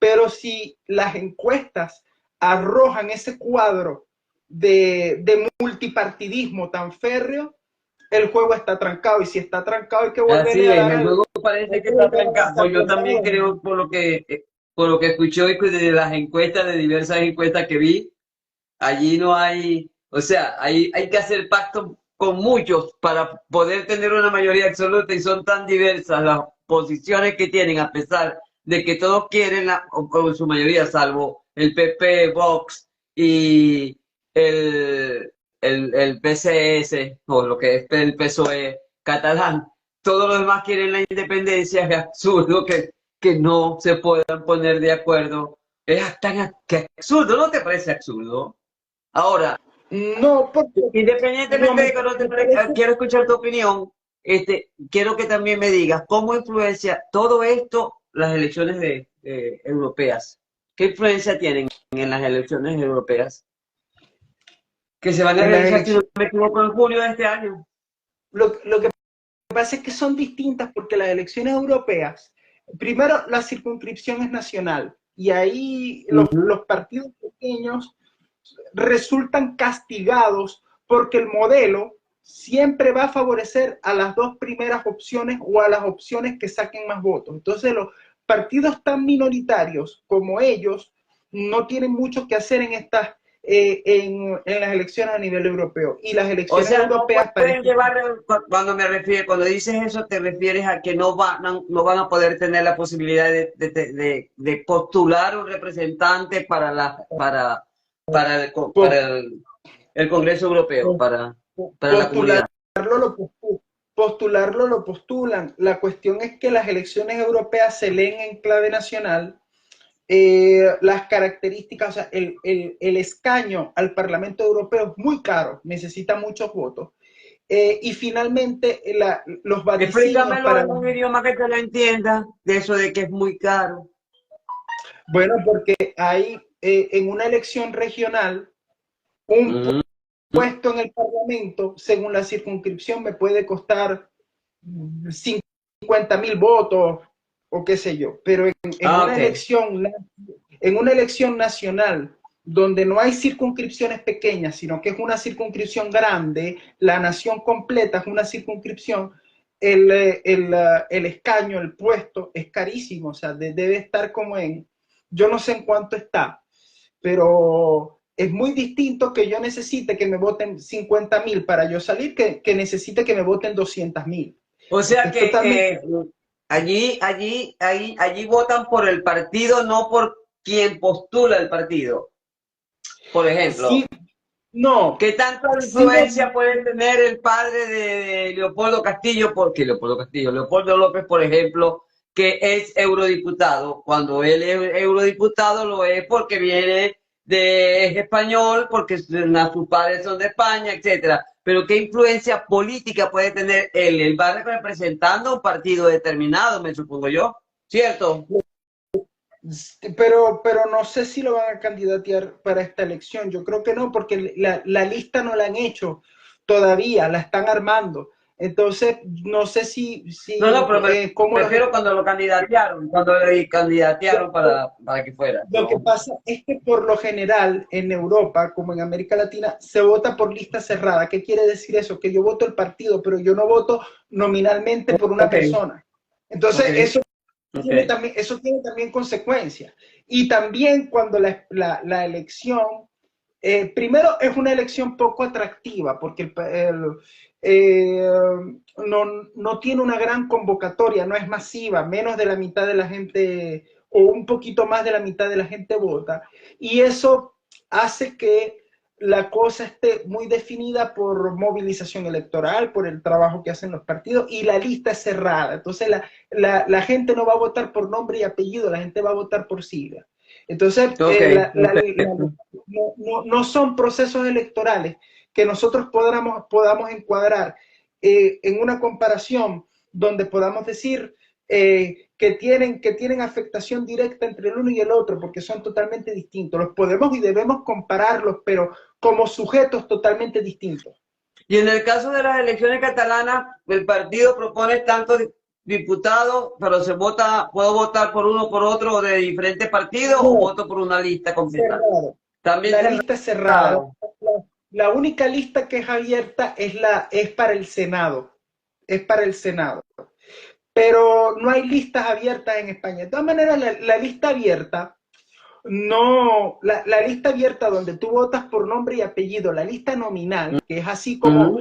Speaker 2: pero si las encuestas arrojan ese cuadro de multipartidismo tan férreo, el juego está trancado, y si está trancado hay que volver
Speaker 1: a dar. El juego parece que está trancado. Yo también creo, por lo que escuché hoy de las encuestas, de diversas encuestas que vi, allí no hay, o sea, hay que hacer pactos con muchos para poder tener una mayoría absoluta, y son tan diversas las posiciones que tienen, a pesar de que todos quieren, o con su mayoría, salvo el PP, Vox y el PCS, o lo que es el PSOE catalán, todos los demás quieren la independencia. Es absurdo que no se puedan poner de acuerdo. Es tan absurdo, ¿no te parece absurdo? Ahora,
Speaker 2: no, porque
Speaker 1: independientemente de que no te parezca, quiero escuchar tu opinión. Quiero que también me digas cómo influencia todo esto las elecciones europeas. ¿Qué influencia tienen en las elecciones europeas? Que se van a realizar, si no me equivoco, en junio de este año.
Speaker 2: Lo que pasa es que son distintas porque las elecciones europeas, primero la circunscripción es nacional y ahí los partidos pequeños resultan castigados porque el modelo siempre va a favorecer a las dos primeras opciones o a las opciones que saquen más votos. Entonces los partidos tan minoritarios como ellos no tienen mucho que hacer en estas en las elecciones a nivel europeo. Y las
Speaker 1: O
Speaker 2: elecciones
Speaker 1: sea, no
Speaker 2: europeas
Speaker 1: pueden llevar, cuando dices eso, te refieres a que no van a poder tener la posibilidad de postular un representante para el Congreso Europeo, para la comunidad.
Speaker 2: postularlo lo postulan. La cuestión es que las elecciones europeas se leen en clave nacional. Las características, o sea, el escaño al Parlamento Europeo es muy caro, necesita muchos votos. Y finalmente, los vaticinios
Speaker 1: Explícamelo en un idioma que te lo entienda, de eso de que es muy caro.
Speaker 2: Bueno, porque hay en una elección regional, un puesto en el Parlamento, según la circunscripción, me puede costar 50.000 votos o qué sé yo. Pero en una elección nacional donde no hay circunscripciones pequeñas, sino que es una circunscripción grande, la nación completa es una circunscripción, el escaño, el puesto es carísimo, o sea, debe estar como yo no sé en cuánto está, pero es muy distinto que yo necesite que me voten 50.000 para yo salir que necesite que me voten 200.000.
Speaker 1: O sea que allí votan por el partido, no por quien postula el partido. Por ejemplo,
Speaker 2: sí, no,
Speaker 1: ¿qué tanta influencia sí puede tener el padre de Leopoldo Castillo? Porque Leopoldo López, por ejemplo, que es eurodiputado. Cuando él es eurodiputado lo es porque es español, porque sus padres son de España, etcétera. Pero ¿qué influencia política puede tener él? Él va representando un partido determinado, me supongo yo, ¿cierto?
Speaker 2: Pero no sé si lo van a candidatear para esta elección. Yo creo que no, porque la lista no la han hecho todavía, la están armando. Entonces, no sé
Speaker 1: No, pero me refiero cuando lo candidatearon, para que fuera.
Speaker 2: Lo que pasa es que por lo general en Europa, como en América Latina, se vota por lista cerrada. ¿Qué quiere decir eso? Que yo voto el partido, pero yo no voto nominalmente por una persona. Entonces, eso tiene también consecuencias. Y también cuando la elección, primero es una elección poco atractiva, porque no tiene una gran convocatoria, no es masiva, menos de la mitad de la gente o un poquito más de la mitad de la gente vota, y eso hace que la cosa esté muy definida por movilización electoral, por el trabajo que hacen los partidos, y la lista es cerrada. Entonces la gente no va a votar por nombre y apellido, la gente va a votar por sigla. Entonces, no son procesos electorales que nosotros podamos encuadrar en una comparación donde podamos decir que tienen afectación directa entre el uno y el otro, porque son totalmente distintos. Los podemos y debemos compararlos, pero como sujetos totalmente distintos.
Speaker 1: Y en el caso de las elecciones catalanas, el partido propone tantos diputados, pero puedo votar por uno o por otro de diferentes partidos, o voto por una lista completa.
Speaker 2: También la lista es cerrada. La única lista que es abierta es para el Senado. Es para el Senado. Pero no hay listas abiertas en España. De todas maneras, la lista abierta, la lista abierta donde tú votas por nombre y apellido, la lista nominal, que es así como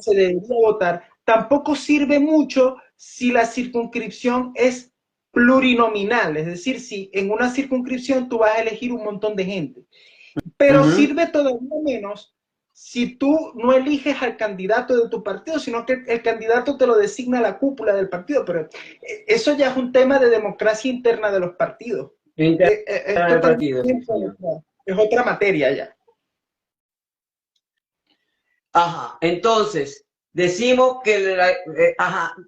Speaker 2: se debería votar, tampoco sirve mucho si la circunscripción es plurinominal, es decir, si en una circunscripción tú vas a elegir un montón de gente. Pero sirve todavía menos si tú no eliges al candidato de tu partido, sino que el candidato te lo designa la cúpula del partido. Pero eso ya es un tema de democracia interna de los partidos. Es otra materia ya.
Speaker 1: Ajá, entonces, decimos que,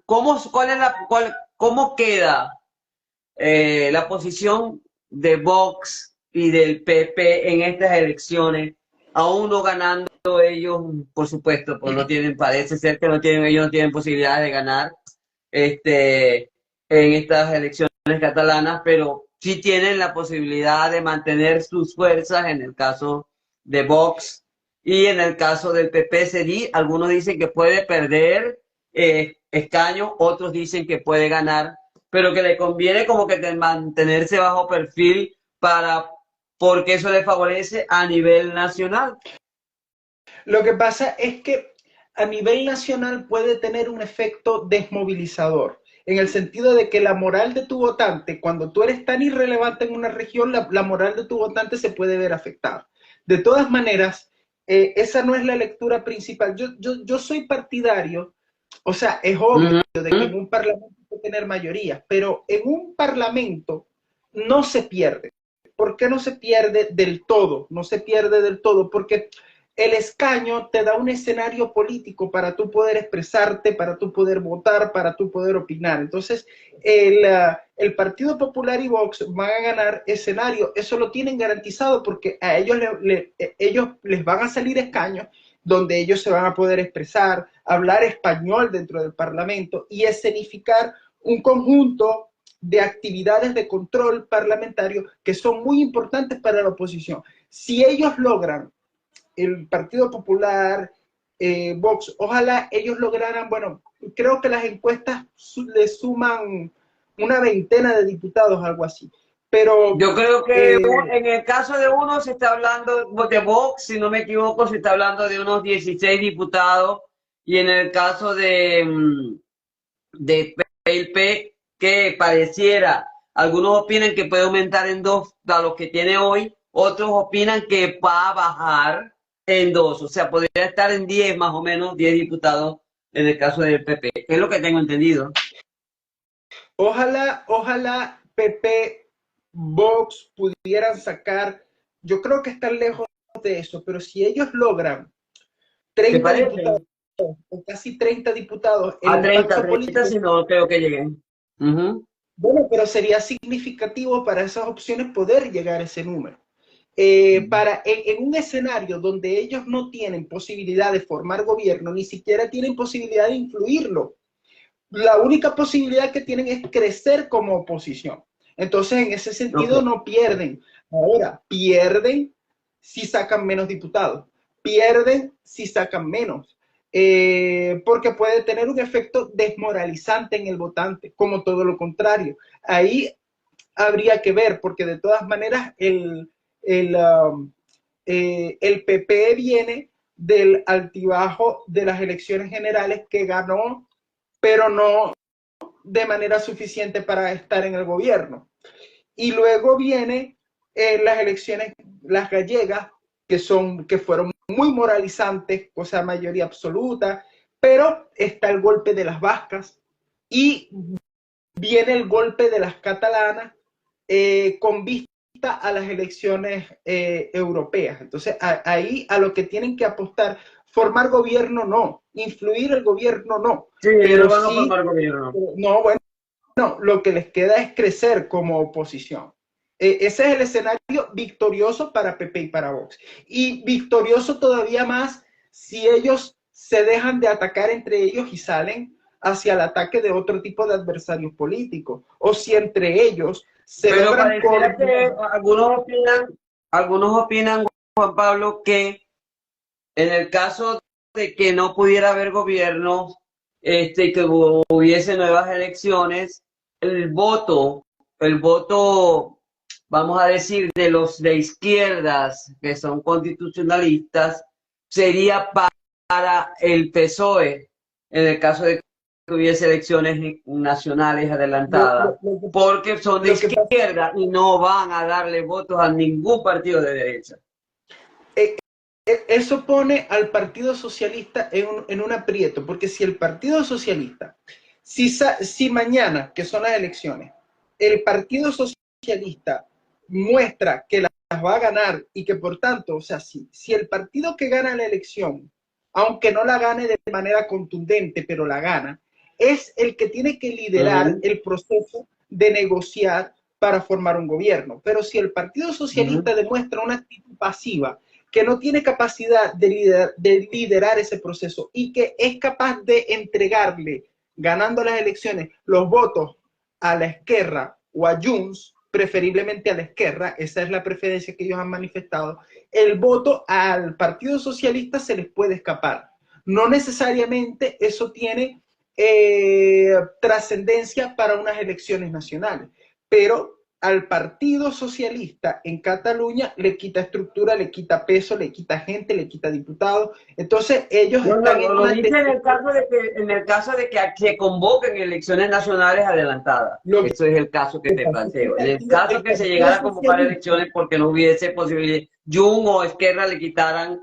Speaker 1: ¿cómo queda la posición de Vox y del PP en estas elecciones? aún no ganando ellos, por supuesto, pues no tienen, parece ser que no tienen, ellos no tienen posibilidades de ganar en estas elecciones catalanas, pero sí tienen la posibilidad de mantener sus fuerzas en el caso de Vox y en el caso del PP. Algunos dicen que puede perder escaños, otros dicen que puede ganar, pero que le conviene como que mantenerse bajo perfil porque eso le favorece a nivel nacional.
Speaker 2: Lo que pasa es que a nivel nacional puede tener un efecto desmovilizador, en el sentido de que la moral de tu votante, cuando tú eres tan irrelevante en una región, la moral de tu votante se puede ver afectada. De todas maneras, esa no es la lectura principal. Yo soy partidario, o sea, es obvio de que en un parlamento puede tener mayoría, pero en un parlamento no se pierde. ¿Por qué no se pierde del todo? No se pierde del todo porque el escaño te da un escenario político para tú poder expresarte, para tú poder votar, para tú poder opinar. Entonces, el Partido Popular y Vox van a ganar escenario. Eso lo tienen garantizado porque a ellos, ellos les van a salir escaños donde ellos se van a poder expresar, hablar español dentro del Parlamento y escenificar un conjunto de actividades de control parlamentario que son muy importantes para la oposición. Si ellos logran, el Partido Popular, Vox, ojalá ellos lograran, bueno, creo que las encuestas le suman una veintena de diputados, algo así. Pero
Speaker 1: yo creo que en el caso de uno se está hablando de Vox, si no me equivoco, se está hablando de unos 16 diputados, y en el caso de PLP, que pareciera, algunos opinan que puede aumentar en 2 a los que tiene hoy, otros opinan que va a bajar en 2, o sea, podría estar en 10 más o menos, 10 diputados en el caso del PP, es lo que tengo entendido.
Speaker 2: ojalá PP, Vox pudieran sacar, yo creo que están lejos de eso, pero si ellos logran
Speaker 1: ¿Te
Speaker 2: 30
Speaker 1: parece?
Speaker 2: diputados, o casi 30 diputados, el
Speaker 1: A 30,
Speaker 2: impacto
Speaker 1: 30,
Speaker 2: político,
Speaker 1: si no creo que lleguen.
Speaker 2: bueno, pero sería significativo para esas opciones poder llegar a ese número. En un escenario donde ellos no tienen posibilidad de formar gobierno, ni siquiera tienen posibilidad de influirlo. La única posibilidad que tienen es crecer como oposición. Entonces, en ese sentido,
Speaker 1: Okay.
Speaker 2: no pierden. Ahora, pierden si sacan menos diputados, pierden si sacan menos, porque puede tener un efecto desmoralizante en el votante, como todo lo contrario. Ahí habría que ver, porque de todas maneras el PP viene del altibajo de las elecciones generales que ganó, pero no de manera suficiente para estar en el gobierno. Y luego viene las elecciones, las gallegas, que fueron muy moralizantes, cosa de mayoría absoluta, pero está el golpe de las vascas y viene el golpe de las catalanas con vista a las elecciones europeas. Entonces, ahí a lo que tienen que apostar, formar gobierno no, influir el gobierno no,
Speaker 1: Sí,
Speaker 2: pero
Speaker 1: no van a
Speaker 2: sí,
Speaker 1: formar gobierno.
Speaker 2: no, bueno, lo que les queda es crecer como oposición. Ese es el escenario victorioso para PP y para Vox. Y victorioso todavía más si ellos se dejan de atacar entre ellos y salen hacia el ataque de otro tipo de adversarios políticos. O si entre ellos se
Speaker 1: Pero
Speaker 2: logran
Speaker 1: pareciera que
Speaker 2: coordinar.
Speaker 1: algunos opinan, Juan Pablo, que en el caso de que no pudiera haber gobierno, que hubiese nuevas elecciones, el voto, vamos a decir, de los de izquierdas, que son constitucionalistas, sería para el PSOE, en el caso de que hubiese elecciones nacionales
Speaker 2: Lo,
Speaker 1: adelantadas,
Speaker 2: lo, lo,
Speaker 1: porque son de
Speaker 2: lo que pasa,
Speaker 1: izquierda y no van a darle votos a ningún partido de derecha.
Speaker 2: eh, eso pone al Partido Socialista en un aprieto, porque si el Partido Socialista, si mañana, que son las elecciones, el Partido Socialista muestra que las va a ganar y que por tanto, o sea, si el partido que gana la elección, aunque no la gane de manera contundente, pero la gana, es el que tiene que liderar el proceso de negociar para formar un gobierno. Pero si el Partido Socialista demuestra una actitud pasiva, que no tiene capacidad de liderar ese proceso y que es capaz de entregarle, ganando las elecciones, los votos a la Esquerra o a Junts, preferiblemente a la Esquerra, esa es la preferencia que ellos han manifestado, el voto al Partido Socialista se les puede escapar. No necesariamente eso tiene trascendencia para unas elecciones nacionales, pero al Partido Socialista en Cataluña le quita estructura, le quita peso, le quita gente, le quita diputados. Entonces ellos están en
Speaker 1: lo
Speaker 2: una...
Speaker 1: dice en el caso de que se convoquen elecciones nacionales adelantadas. Eso es el caso que te planteo. En el caso que se llegara a convocar elecciones porque no hubiese posibilidad, Jun o Esquerra le quitaran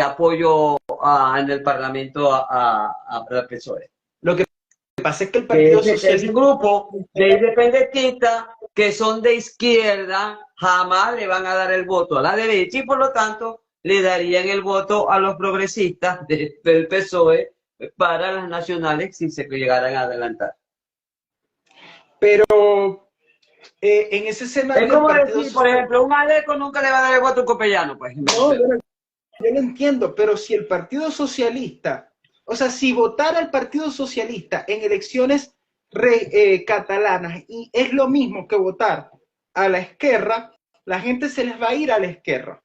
Speaker 1: apoyo en el Parlamento a la PSOE.
Speaker 2: Lo que pasa es que el Partido Socialista...
Speaker 1: Ese grupo de independentistas que son de izquierda jamás le van a dar el voto a la derecha y por lo tanto le darían el voto a los progresistas del PSOE para las nacionales si se llegaran a adelantar.
Speaker 2: Pero en ese escenario...
Speaker 1: Es como decir, por ejemplo, un Aleco nunca le va a dar el voto a un copellano. Pues.
Speaker 2: No, yo lo entiendo, pero si el Partido Socialista, o sea, si votara el Partido Socialista en elecciones catalanas y es lo mismo que votar a la Esquerra, la gente se les va a ir a la Esquerra.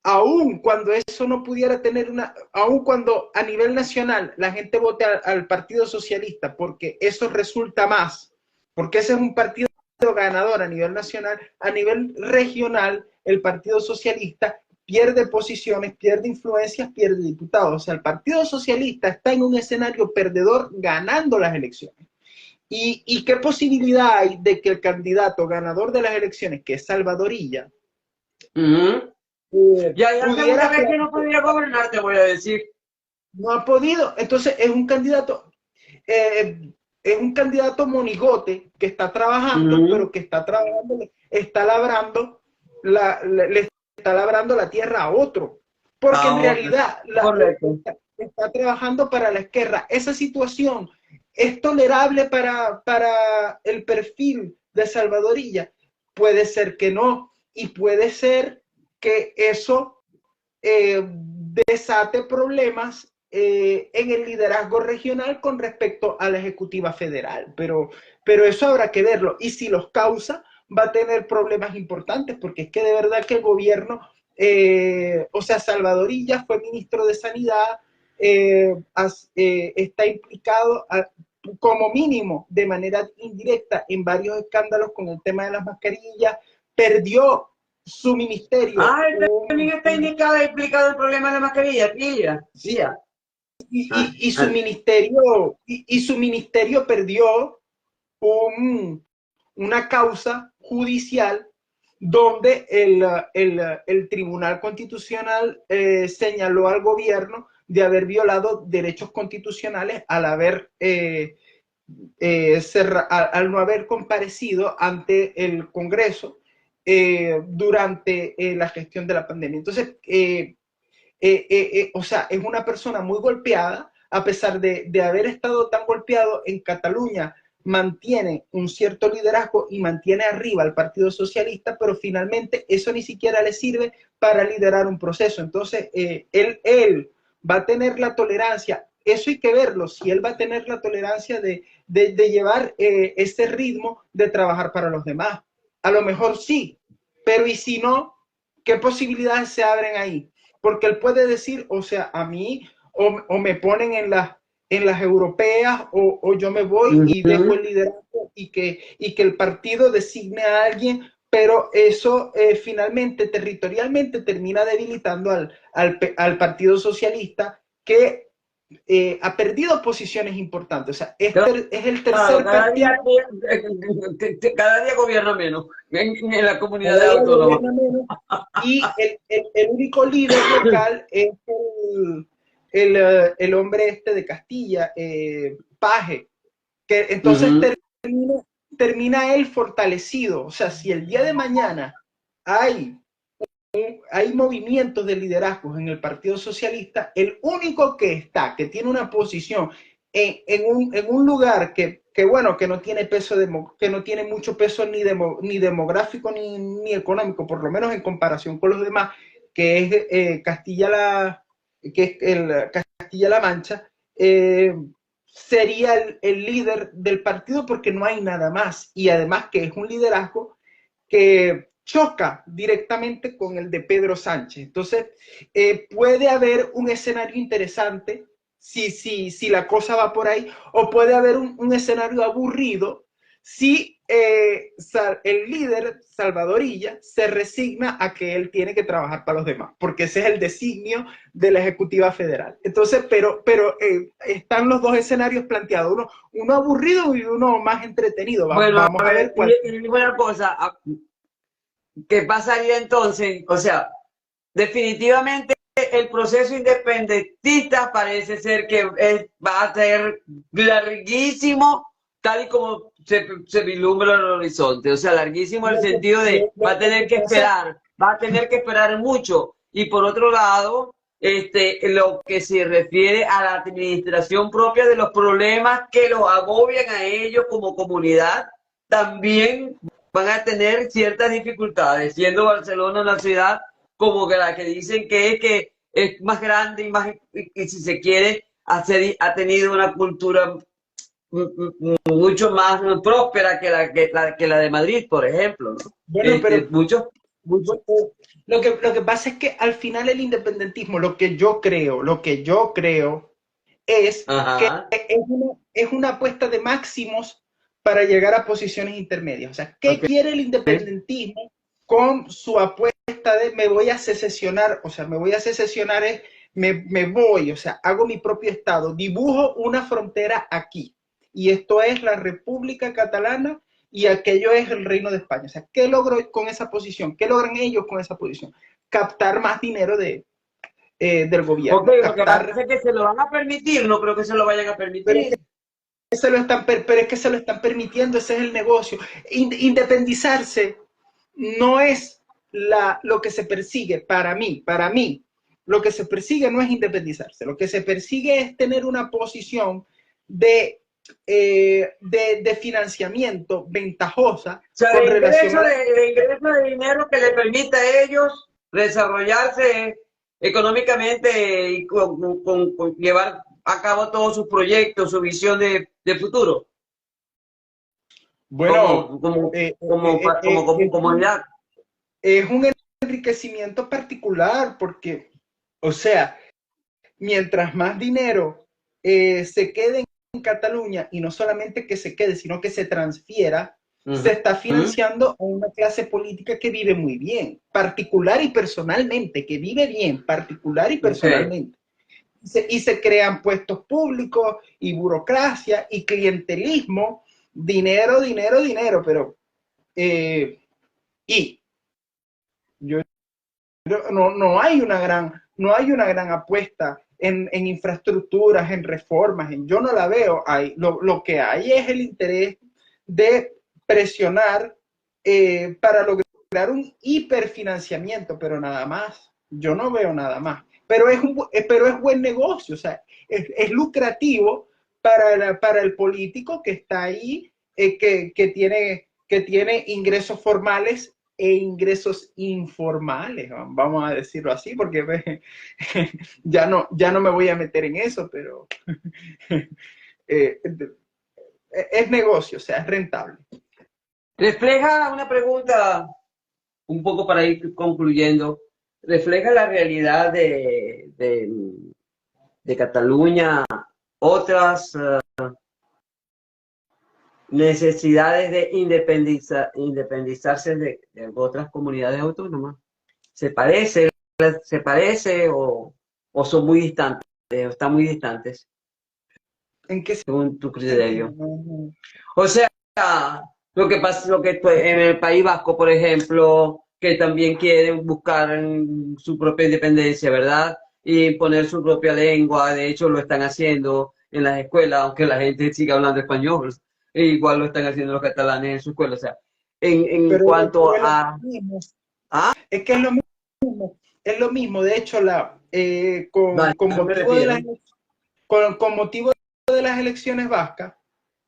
Speaker 2: Aún cuando eso no pudiera tener aún cuando a nivel nacional la gente vote al Partido Socialista, porque eso resulta más, porque ese es un partido ganador a nivel nacional, a nivel regional, el Partido Socialista pierde posiciones, pierde influencias, pierde diputados. O sea, el Partido Socialista está en un escenario perdedor ganando las elecciones. ¿Y qué posibilidad hay de que el candidato ganador de las elecciones, que es Salvador Illa,
Speaker 1: ya pudiera ver que no pudiera gobernar, te voy a decir.
Speaker 2: No ha podido. Entonces es un candidato monigote que está trabajando, pero que está trabajando, está labrando le está labrando la tierra a otro. Porque en realidad está trabajando para la Esquerra. Esa situación es tolerable para el perfil de Salvador Illa. Puede ser que no, y puede ser que eso desate problemas en el liderazgo regional con respecto a la ejecutiva federal, pero eso habrá que verlo, y si los causa va a tener problemas importantes, porque es que de verdad que el gobierno, o sea, Salvador Illa fue ministro de Sanidad, está implicado como mínimo de manera indirecta en varios escándalos con el tema de las mascarillas, perdió su ministerio.
Speaker 1: También está implicado el problema de la mascarilla, tía.
Speaker 2: Sí. Y su ministerio perdió una causa judicial donde el Tribunal Constitucional señaló al gobierno de haber violado derechos constitucionales al no haber comparecido ante el Congreso durante la gestión de la pandemia. Entonces, o sea, es una persona muy golpeada, a pesar de haber estado tan golpeado en Cataluña, mantiene un cierto liderazgo y mantiene arriba al Partido Socialista, pero finalmente eso ni siquiera le sirve para liderar un proceso. Entonces, él va a tener la tolerancia, eso hay que verlo, si él va a tener la tolerancia de llevar ese ritmo de trabajar para los demás. A lo mejor sí, pero ¿y si no? ¿Qué posibilidades se abren ahí? Porque él puede decir, o sea, a mí o me ponen en las europeas o yo me voy y dejo el liderazgo y que el partido designe a alguien, pero eso finalmente territorialmente termina debilitando al Partido Socialista, que ha perdido posiciones importantes. O sea, es el tercer partido.
Speaker 1: Cada día gobierna menos en la comunidad autónoma.
Speaker 2: Y el único líder local es el hombre este de Castilla, Paje, que entonces termina él fortalecido. O sea, si el día de mañana hay movimientos de liderazgos en el Partido Socialista, el único que tiene una posición en un lugar que bueno, que no tiene peso que no tiene mucho peso ni demográfico ni económico, por lo menos en comparación con los demás, que es Castilla-La Mancha, sería el líder del partido porque no hay nada más, y además que es un liderazgo que choca directamente con el de Pedro Sánchez. Entonces, puede haber un escenario interesante si la cosa va por ahí, o puede haber un escenario aburrido si el líder Salvadorilla se resigna a que él tiene que trabajar para los demás, porque ese es el designio de la Ejecutiva Federal. Entonces, pero están los dos escenarios planteados, uno aburrido y uno más entretenido.
Speaker 1: Bueno,
Speaker 2: Vamos a ver cuál.
Speaker 1: y una cosa, ¿qué pasaría entonces? O sea, definitivamente el proceso independentista parece ser que va a ser larguísimo, tal y como se vislumbra en el horizonte. O sea, larguísimo en el sentido de va a tener que esperar, va a tener que esperar mucho. Y por otro lado, lo que se refiere a la administración propia de los problemas que los agobian a ellos como comunidad, también van a tener ciertas dificultades, siendo Barcelona una ciudad como que la que dicen que es más grande y más, y si se quiere, ha tenido una cultura mucho más próspera que la de Madrid, por ejemplo, ¿no?
Speaker 2: Bueno, pero
Speaker 1: Muchos.
Speaker 2: lo que pasa es que al final el independentismo, lo que yo creo es que
Speaker 1: Ajá,
Speaker 2: es una apuesta de máximos para llegar a posiciones intermedias. O sea, ¿qué
Speaker 1: ok.
Speaker 2: quiere el independentismo con su apuesta de me voy a secesionar? O sea, me voy a secesionar es, me voy, o sea, hago mi propio estado, dibujo una frontera aquí. Y esto es la República Catalana y aquello es el Reino de España. O sea, ¿qué logro con esa posición? ¿Qué logran ellos con esa posición? Captar más dinero del
Speaker 1: Ok,
Speaker 2: gobierno,
Speaker 1: lo que pasa
Speaker 2: captar.
Speaker 1: es que se lo van a permitir, no creo que se lo vayan a
Speaker 2: Pero es
Speaker 1: permitir.
Speaker 2: pero es que se lo están permitiendo, ese es el negocio. Independizarse no es lo que se persigue para mí, lo que se persigue no es independizarse, lo que se persigue es tener una posición de, de financiamiento ventajosa
Speaker 1: O sea,
Speaker 2: con relación a la.
Speaker 1: de ingreso de dinero que le permita a ellos desarrollarse económicamente y con llevar a cabo todos sus proyectos, su visión de futuro,
Speaker 2: Bueno,
Speaker 1: como comunidad.
Speaker 2: es un enriquecimiento particular porque, o sea, mientras más dinero se quede en Cataluña, y no solamente que se quede, sino que se transfiera, se está financiando a una clase política que vive muy bien, particular y personalmente, que vive bien, particular y
Speaker 1: Okay.
Speaker 2: personalmente. Y se crean puestos públicos y burocracia y clientelismo, dinero, dinero, dinero, pero y yo no hay una gran apuesta en infraestructuras, en reformas, yo no la veo. Lo que hay es el interés de presionar para lograr un hiperfinanciamiento, pero nada más. Yo no veo nada más. Pero es buen negocio, o sea, es lucrativo para el político que está ahí, que tiene ingresos formales e ingresos informales, vamos a decirlo así, porque ya no me voy a meter en eso, pero eh, es negocio, o sea, es rentable.
Speaker 1: Refleja una pregunta, un poco para ir concluyendo, refleja la realidad de Cataluña, otras necesidades de independizarse de otras comunidades autónomas. ¿Se parece, se parece o son muy distantes, o están muy distantes,
Speaker 2: ¿En qué
Speaker 1: según tu
Speaker 2: sentido?
Speaker 1: criterio? O sea, lo que pasa, en el País Vasco, por ejemplo, que también quieren buscar su propia independencia, ¿verdad? Y imponer su propia lengua, de hecho lo están haciendo en las escuelas, aunque la gente siga hablando español, e igual lo están haciendo los catalanes en su escuela. O sea, en cuanto
Speaker 2: Pero es lo
Speaker 1: a...
Speaker 2: mismo,
Speaker 1: Ah,
Speaker 2: es que es lo mismo, de hecho,
Speaker 1: vale,
Speaker 2: con
Speaker 1: a eso me
Speaker 2: motivo
Speaker 1: refiero.
Speaker 2: con motivo de las elecciones vascas,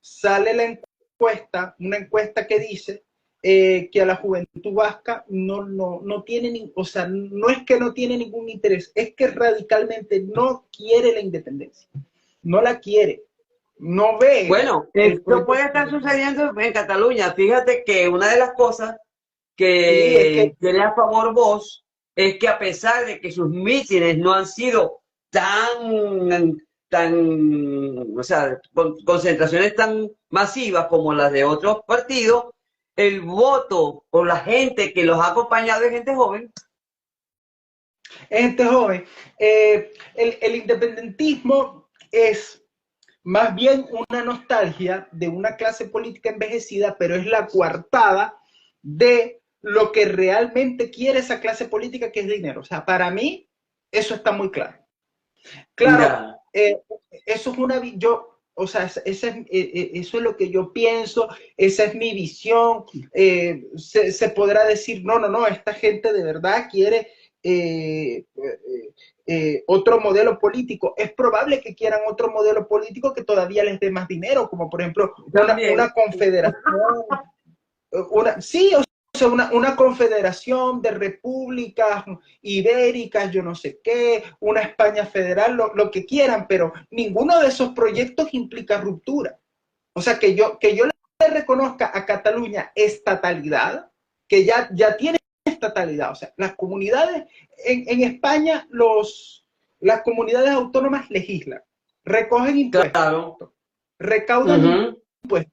Speaker 2: sale la encuesta, una encuesta que dice que a la juventud vasca no tiene, o sea, no es que no tiene ningún interés, es que radicalmente no quiere la independencia, no la quiere, no ve
Speaker 1: Bueno,
Speaker 2: el
Speaker 1: esto
Speaker 2: proyecto.
Speaker 1: puede estar sucediendo en Cataluña. Fíjate que una de las cosas
Speaker 2: Sí, es
Speaker 1: que
Speaker 2: que
Speaker 1: tiene a favor vos es que a pesar de que sus mítines no han sido o sea, con concentraciones tan masivas como las de otros partidos, el voto por la gente que los ha acompañado es gente joven.
Speaker 2: gente joven, el independentismo es más bien una nostalgia de una clase política envejecida, pero es la coartada de lo que realmente quiere esa clase política, que es dinero. O sea, para mí, eso está muy claro. Claro,
Speaker 1: Ya,
Speaker 2: eso es o sea, eso es lo que yo pienso, esa es mi visión. Se podrá decir, no, esta gente de verdad quiere otro modelo político. Es probable que quieran otro modelo político que todavía les dé más dinero, como por ejemplo una
Speaker 1: también.
Speaker 2: confederación, sí, o sea, una confederación de repúblicas ibéricas, yo no sé qué, una España federal, lo que quieran, pero ninguno de esos proyectos implica ruptura. O sea, que yo le reconozca a Cataluña estatalidad, que ya tiene estatalidad. O sea, las comunidades en España, las comunidades autónomas legislan, recogen impuestos,
Speaker 1: Claro.
Speaker 2: recaudan
Speaker 1: Ujú,
Speaker 2: impuestos.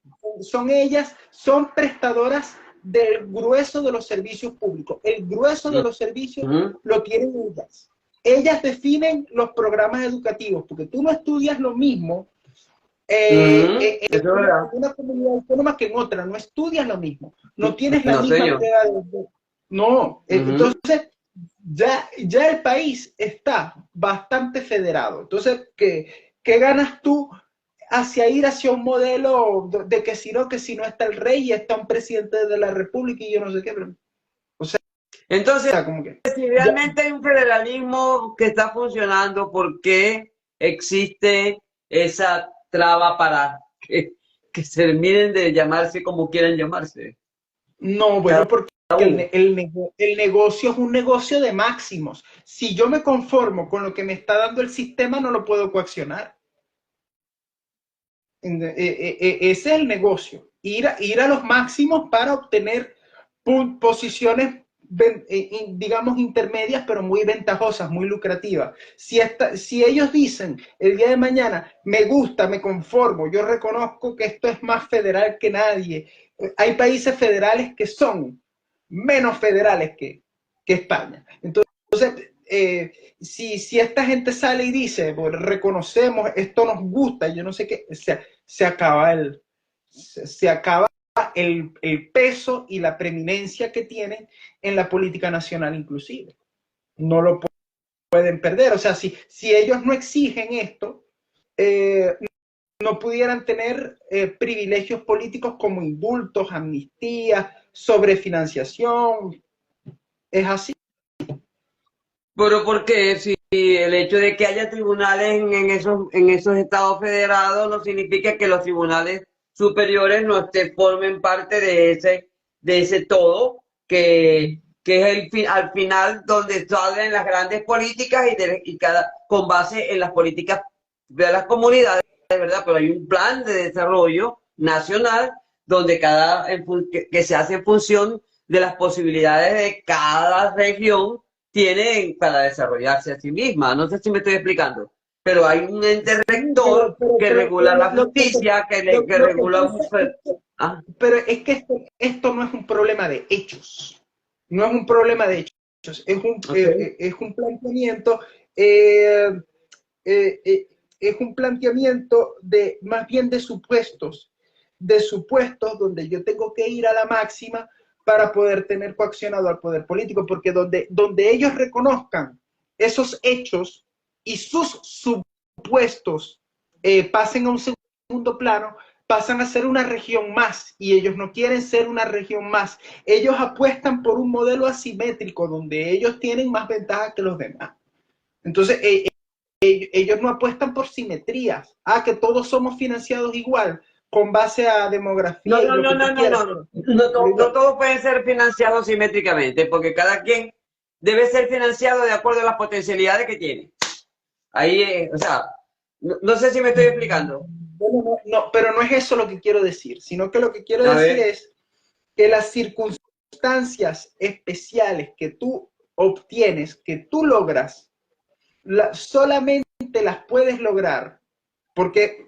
Speaker 2: Son prestadoras del grueso de los servicios públicos. El grueso de los servicios
Speaker 1: ujú,
Speaker 2: lo tienen ellas. Ellas definen los programas educativos, porque tú no estudias lo mismo
Speaker 1: ujú. Eso es
Speaker 2: en
Speaker 1: verdad.
Speaker 2: una comunidad autónoma que en otra, no estudias lo mismo, no tienes la
Speaker 1: No,
Speaker 2: misma
Speaker 1: señor.
Speaker 2: prueba no,
Speaker 1: Ujú.
Speaker 2: entonces ya el país está bastante federado. Entonces, ¿qué ganas tú hacia ir hacia un modelo de que si no está el rey y está un presidente de la república y yo no sé qué, pero, o
Speaker 1: Entonces,
Speaker 2: sea, como que
Speaker 1: si
Speaker 2: ya,
Speaker 1: realmente hay un federalismo que está funcionando, ¿por qué existe esa traba para que se terminen de llamarse como quieran llamarse?
Speaker 2: no,
Speaker 1: Cada
Speaker 2: bueno, porque
Speaker 1: uno.
Speaker 2: el negocio es un negocio de máximos. Si yo me conformo con lo que me está dando el sistema, no lo puedo coaccionar. Ese es el negocio. Ir a los máximos para obtener posiciones, digamos, intermedias, pero muy ventajosas, muy lucrativas. Si ellos dicen el día de mañana, me gusta, me conformo, yo reconozco que esto es más federal que nadie. Hay países federales que son menos federales que España. Entonces, si esta gente sale y dice, pues, reconocemos, esto nos gusta, yo no sé qué, se acaba se acaba el peso y la preeminencia que tienen en la política nacional inclusive. No lo pueden perder. O sea, si ellos no exigen esto, eh, no pudieran tener privilegios políticos como indultos, amnistías, sobrefinanciación. Es así.
Speaker 1: Pero porque si el hecho de que haya tribunales en esos estados federados no significa que los tribunales superiores no formen parte de ese todo, que es al final donde salen las grandes políticas y cada, con base en las políticas de las comunidades, ¿verdad? Pero hay un plan de desarrollo nacional donde que se hace en función de las posibilidades de cada región tienen para desarrollarse a sí misma. No sé si me estoy explicando, pero hay un ente
Speaker 2: Sí,
Speaker 1: rector que regula la justicia, que
Speaker 2: lo que
Speaker 1: regula
Speaker 2: pasa es que,
Speaker 1: ah,
Speaker 2: pero es que esto no es un problema de hechos, no es un problema de hechos,
Speaker 1: okay.
Speaker 2: es un planteamiento, eh, eh, eh, es un planteamiento de más bien de supuestos donde yo tengo que ir a la máxima para poder tener coaccionado al poder político, porque donde ellos reconozcan esos hechos y sus supuestos pasen a un segundo plano, pasan a ser una región más y ellos no quieren ser una región más. Ellos apuestan por un modelo asimétrico donde ellos tienen más ventaja que los demás. Entonces, ellos no apuestan por simetrías. Que todos somos financiados igual. con base a demografía
Speaker 1: No,
Speaker 2: y
Speaker 1: no,
Speaker 2: lo
Speaker 1: no,
Speaker 2: que tú
Speaker 1: no, no,
Speaker 2: quieras.
Speaker 1: no. No todos pueden ser financiados simétricamente, porque cada quien debe ser financiado de acuerdo a las potencialidades que tiene. Ahí, o sea, no sé si me estoy explicando.
Speaker 2: Bueno, no, pero no es eso lo que quiero decir, sino que lo que quiero
Speaker 1: A
Speaker 2: decir
Speaker 1: ver,
Speaker 2: es que las circunstancias especiales que tú obtienes, que tú logras, solamente las puedes lograr porque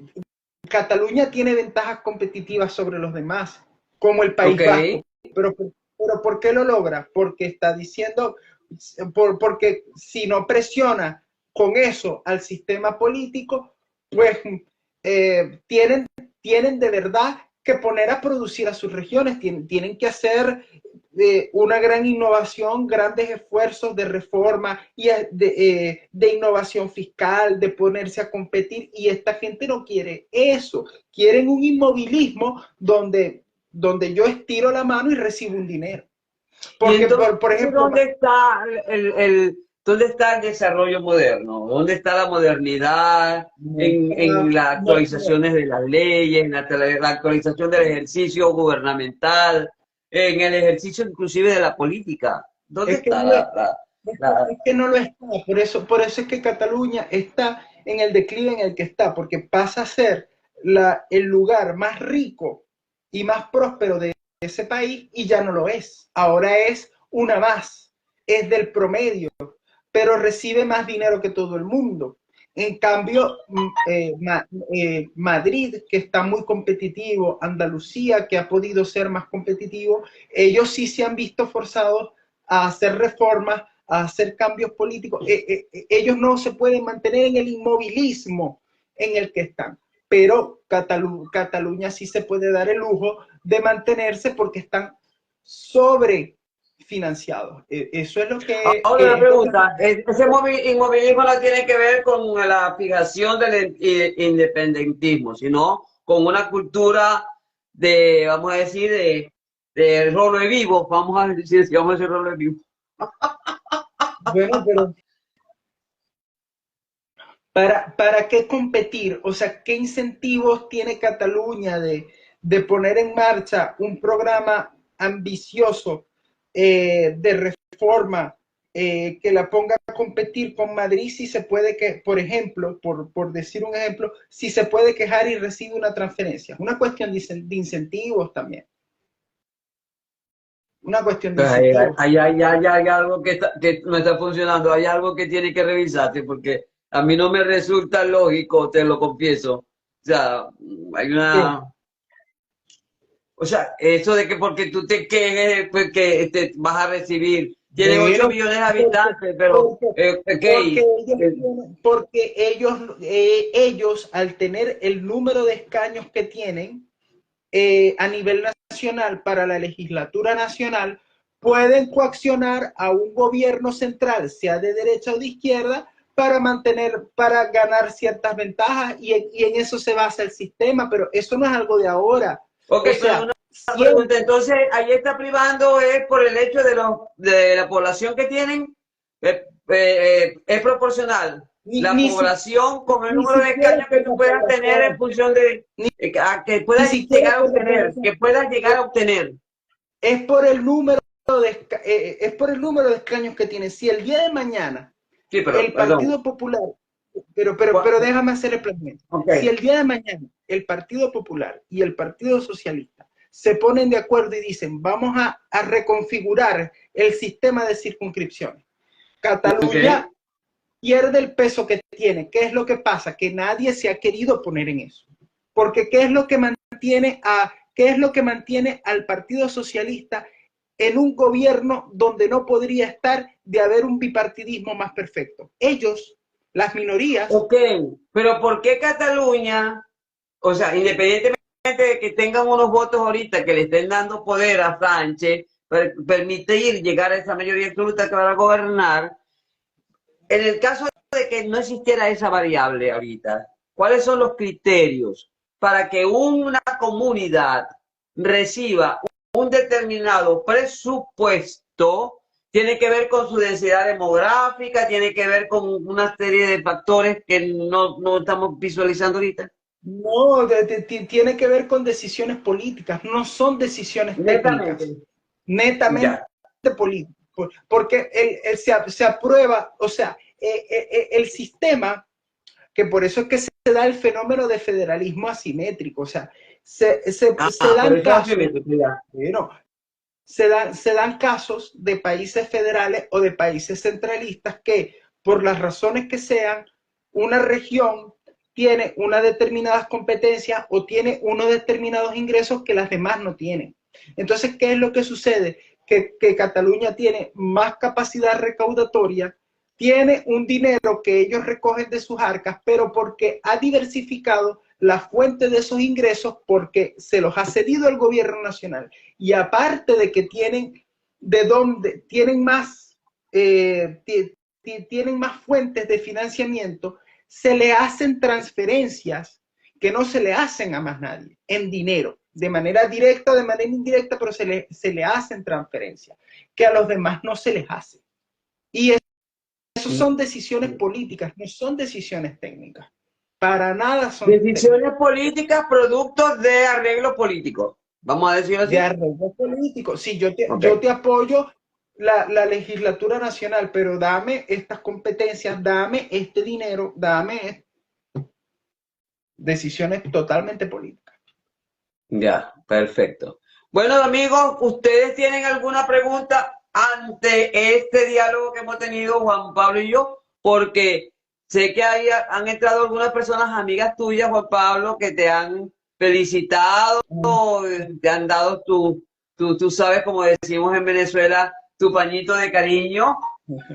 Speaker 2: Cataluña tiene ventajas competitivas sobre los demás, como el
Speaker 1: ok.
Speaker 2: País Vasco. Pero ¿por qué lo logra? Porque está diciendo, porque si no presiona con eso al sistema político, pues tienen de verdad que poner a producir a sus regiones, tienen que hacer una gran innovación, grandes esfuerzos de reforma y de innovación fiscal, de ponerse a competir, y esta gente no quiere eso, quieren un inmovilismo donde yo estiro la mano y recibo un dinero.
Speaker 1: Y
Speaker 2: Porque,
Speaker 1: entonces,
Speaker 2: por ejemplo,
Speaker 1: ¿dónde está dónde está el desarrollo moderno? ¿Dónde está la modernidad en las
Speaker 2: no,
Speaker 1: actualizaciones de las leyes, en la actualización del ejercicio gubernamental, en el ejercicio inclusive de la política? ¿Dónde
Speaker 2: es que
Speaker 1: está
Speaker 2: no, es que no lo está, por eso es que Cataluña está en el declive en el que está, porque pasa a ser el lugar más rico y más próspero de ese país y ya no lo es. Ahora es una más, es del promedio, pero recibe más dinero que todo el mundo. En cambio, Madrid, que está muy competitivo, Andalucía, que ha podido ser más competitivo, ellos sí se han visto forzados a hacer reformas, a hacer cambios políticos. Ellos no se pueden mantener en el inmovilismo en el que están, pero Cataluña sí se puede dar el lujo de mantenerse porque están sobrefinanciados. Eso es lo
Speaker 1: Ahora una
Speaker 2: es lo que
Speaker 1: pregunta, ¿ese inmovilismo no tiene que ver con la fijación del independentismo, sino con una cultura de, vamos a decir, de rolo de vivo, vamos a decir, si vamos a decir rolo de vivo?
Speaker 2: bueno, pero ¿para qué competir? O sea, ¿qué incentivos tiene Cataluña de poner en marcha un programa ambicioso de reforma que la ponga a competir con Madrid si se puede que, por ejemplo, por decir un ejemplo, si se puede quejar y recibe una transferencia? Una cuestión de incentivos también. Una cuestión de incentivos.
Speaker 1: Hay algo que no está funcionando, hay algo que tiene que revisarse, porque a mí no me resulta lógico, te lo confieso. O sea, hay
Speaker 2: Sí.
Speaker 1: una... O sea, eso de que porque tú te quejes, pues que te vas a recibir. Tiene 8
Speaker 2: Bueno,
Speaker 1: millones de
Speaker 2: porque,
Speaker 1: habitantes, pero,
Speaker 2: porque,
Speaker 1: ok,
Speaker 2: porque ellos, al tener el número de escaños que tienen a nivel nacional para la legislatura nacional, pueden coaccionar a un gobierno central, sea de derecha o de izquierda, para ganar ciertas ventajas, y en eso se basa el sistema, pero eso no es algo de ahora.
Speaker 1: ok,
Speaker 2: O
Speaker 1: pero
Speaker 2: sea,
Speaker 1: una pregunta,
Speaker 2: siempre,
Speaker 1: entonces, ahí está privando es por el hecho de la población que tienen, es proporcional.
Speaker 2: ni,
Speaker 1: La
Speaker 2: ni, si-
Speaker 1: población con el
Speaker 2: ni
Speaker 1: número de
Speaker 2: siquiera
Speaker 1: escaños que
Speaker 2: por
Speaker 1: tú
Speaker 2: la
Speaker 1: puedas tener en
Speaker 2: población,
Speaker 1: función de, que
Speaker 2: ni
Speaker 1: puedas
Speaker 2: siquiera
Speaker 1: llegar a
Speaker 2: por la
Speaker 1: obtener,
Speaker 2: población.
Speaker 1: que puedas llegar a obtener.
Speaker 2: Es por el número es por el número de escaños que tiene. Si el día de mañana
Speaker 1: Sí, pero,
Speaker 2: el
Speaker 1: perdón.
Speaker 2: Partido Popular, pero déjame hacer el planteamiento.
Speaker 1: Ok.
Speaker 2: Si el día de mañana el Partido Popular y el Partido Socialista se ponen de acuerdo y dicen, vamos a reconfigurar el sistema de circunscripciones,
Speaker 1: Ok.
Speaker 2: Cataluña pierde el peso que tiene. ¿Qué es lo que pasa? Que nadie se ha querido poner en eso. Porque ¿qué es lo que mantiene al Partido Socialista en un gobierno donde no podría estar de haber un bipartidismo más perfecto? Ellos, las minorías.
Speaker 1: Ok, pero ¿por qué Cataluña, o sea, independientemente de que tengan unos votos ahorita que le estén dando poder a Sánchez, permitir llegar a esa mayoría absoluta que va a gobernar, en el caso de que no existiera esa variable ahorita, ¿cuáles son los criterios para que una comunidad reciba un determinado presupuesto? Tiene que ver con su densidad demográfica, tiene que ver con una serie de factores que no estamos visualizando ahorita.
Speaker 2: No, tiene que ver con decisiones políticas, no son decisiones
Speaker 1: Netamente.
Speaker 2: técnicas, netamente
Speaker 1: Ya.
Speaker 2: políticas, porque se aprueba, o sea, el sistema, que por eso es que se da el fenómeno de federalismo asimétrico, o sea, se
Speaker 1: Por
Speaker 2: dan
Speaker 1: eso hace
Speaker 2: casos,
Speaker 1: ya.
Speaker 2: bueno, se dan casos de países federales o de países centralistas que, por las razones que sean, una región tiene unas determinadas competencias o tiene unos determinados ingresos que las demás no tienen. Entonces, ¿qué es lo que sucede? Que Cataluña tiene más capacidad recaudatoria, tiene un dinero que ellos recogen de sus arcas, pero porque ha diversificado la fuente de esos ingresos porque se los ha cedido el gobierno nacional. Y aparte de que tienen de dónde, tienen más fuentes de financiamiento, se le hacen transferencias que no se le hacen a más nadie, en dinero, de manera directa o de manera indirecta, pero se le hacen transferencias, que a los demás no se les hace. Y eso son decisiones políticas, no son decisiones técnicas. Para nada son
Speaker 1: Decisiones
Speaker 2: técnicas.
Speaker 1: políticas, productos de arreglo político. Vamos a decirlo
Speaker 2: De
Speaker 1: así.
Speaker 2: arreglo político. Sí,
Speaker 1: Ok.
Speaker 2: yo te apoyo la legislatura nacional, pero dame estas competencias, dame este dinero, dame decisiones totalmente políticas.
Speaker 1: Ya, perfecto. Bueno, amigos, ¿ustedes tienen alguna pregunta ante este diálogo que hemos tenido Juan Pablo y yo? Porque sé que han entrado algunas personas, amigas tuyas, Juan Pablo, que te han felicitado, te han dado tú sabes, como decimos en Venezuela, tu pañito de cariño.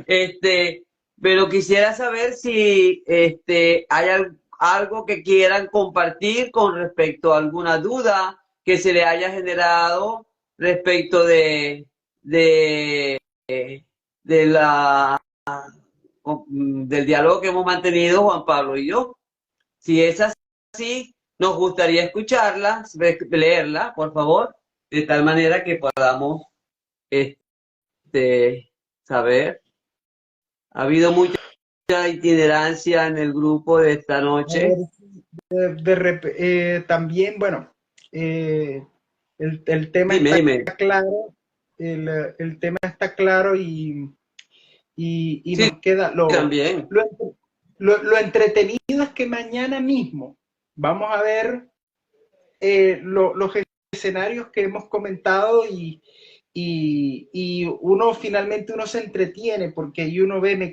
Speaker 1: Este, pero quisiera saber si hay algo que quieran compartir con respecto a alguna duda que se le haya generado respecto de, de la, del diálogo que hemos mantenido Juan Pablo y yo. Si es así, nos gustaría escucharla, leerla, por favor, de tal manera que podamos este, saber. Ha habido mucha itinerancia en el grupo de esta
Speaker 2: A ver,
Speaker 1: noche.
Speaker 2: también, bueno, eh, el tema
Speaker 1: Dime,
Speaker 2: está
Speaker 1: dime.
Speaker 2: claro, el tema está claro y
Speaker 1: Sí,
Speaker 2: nos queda
Speaker 1: también.
Speaker 2: lo entretenido es que mañana mismo vamos a ver los escenarios que hemos comentado y uno finalmente uno se entretiene porque ahí uno ve, me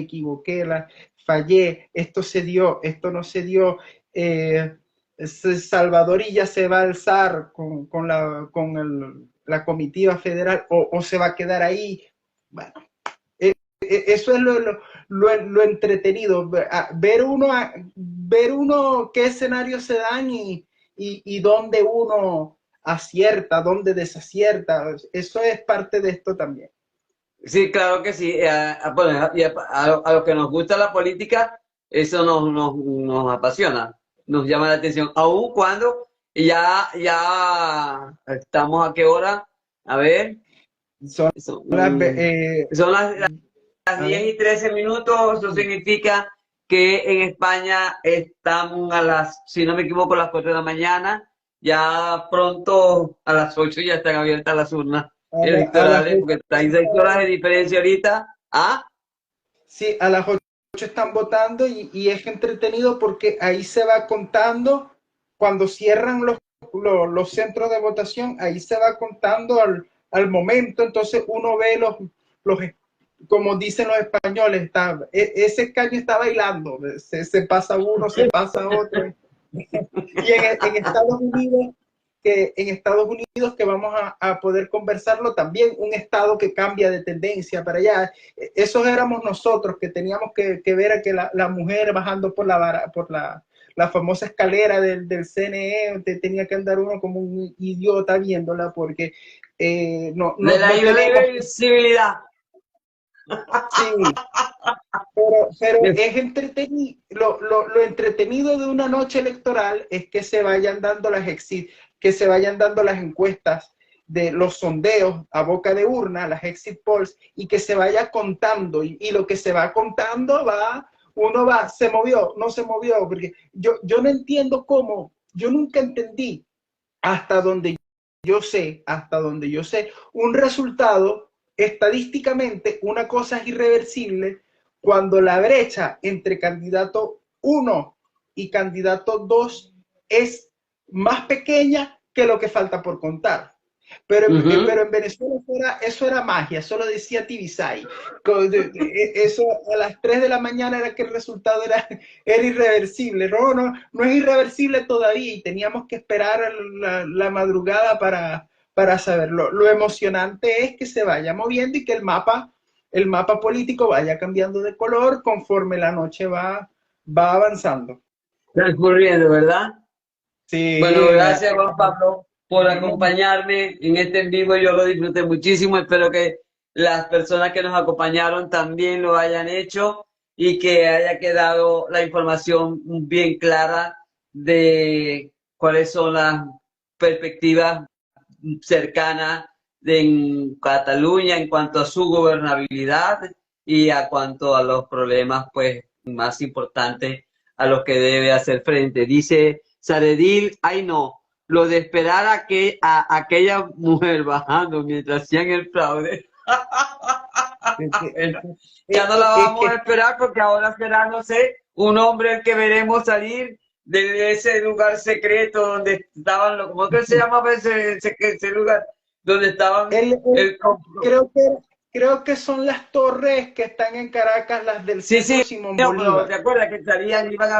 Speaker 2: equivoqué, fallé, esto se dio, esto no se dio. Salvador y ya se va a alzar la comitiva federal o se va a quedar ahí. Bueno, eso es lo entretenido, ver uno qué escenarios se dan y dónde uno acierta, dónde desacierta. Eso es parte de esto también.
Speaker 1: Sí, claro que sí. Bueno, y a los que nos gusta la política, eso nos apasiona, nos llama la atención. Aun cuando ya estamos a qué hora, a ver,
Speaker 2: Son las,
Speaker 1: son, son las
Speaker 2: a
Speaker 1: 10
Speaker 2: ver,
Speaker 1: y 13 minutos, eso significa que en España estamos a si no me equivoco, a las 4 de la mañana, ya pronto a las 8 ya están abiertas las urnas
Speaker 2: a las
Speaker 1: electorales,
Speaker 2: 8,
Speaker 1: porque hay 6 horas de diferencia ahorita. ¿Ah?
Speaker 2: sí, a las 8 están votando y es entretenido porque ahí se va contando, cuando cierran los centros de votación, ahí se va contando al momento, entonces uno ve los como dicen los españoles, ese escaño está bailando, se pasa uno, se pasa otro. Y en Estados Unidos, que vamos a poder conversarlo, también un estado que cambia de tendencia para allá. Esos éramos nosotros que teníamos que ver a que la mujer bajando la famosa escalera del CNE, tenía que andar uno como un idiota viéndola porque
Speaker 1: De la
Speaker 2: no tenemos.
Speaker 1: invisibilidad.
Speaker 2: Sí, pero es entretenido, lo entretenido de una noche electoral es que se vayan dando que se vayan dando las encuestas de los sondeos a boca de urna, las exit polls, y que se vaya contando, y lo que se va contando uno va, se movió, no se movió, porque yo no entiendo cómo, yo nunca entendí hasta donde hasta donde yo sé, un resultado estadísticamente, una cosa es irreversible cuando la brecha entre candidato 1 y candidato 2 es más pequeña que lo que falta por contar. Pero en Venezuela eso era magia, eso lo decía Tibisay. Eso a las 3 de la mañana era que el resultado era irreversible. No es irreversible todavía y teníamos que esperar la madrugada para saberlo. Lo emocionante es que se vaya moviendo y que el mapa político vaya cambiando de color conforme la noche va avanzando.
Speaker 1: Transcurriendo, ¿verdad?
Speaker 2: Sí,
Speaker 1: Bueno, gracias Juan Pablo por acompañarme en este en vivo. Yo lo disfruté muchísimo. Espero que las personas que nos acompañaron también lo hayan hecho y que haya quedado la información bien clara de cuáles son las perspectivas cercanas en Cataluña en cuanto a su gobernabilidad y a cuanto a los problemas pues más importantes a los que debe hacer frente. Dice Saredil, ay no, lo de esperar a aquella mujer bajando mientras hacían el fraude. Ya no la vamos a esperar porque ahora será, no sé, un hombre el que veremos salir de ese lugar secreto donde estaban, ¿cómo que se llama ese lugar? Donde estaban
Speaker 2: creo que son las torres que están en Caracas, las del
Speaker 1: sí,
Speaker 2: Centro
Speaker 1: sí,
Speaker 2: Simón
Speaker 1: no, pero
Speaker 2: Bolívar.
Speaker 1: ¿te acuerdas que salían, iban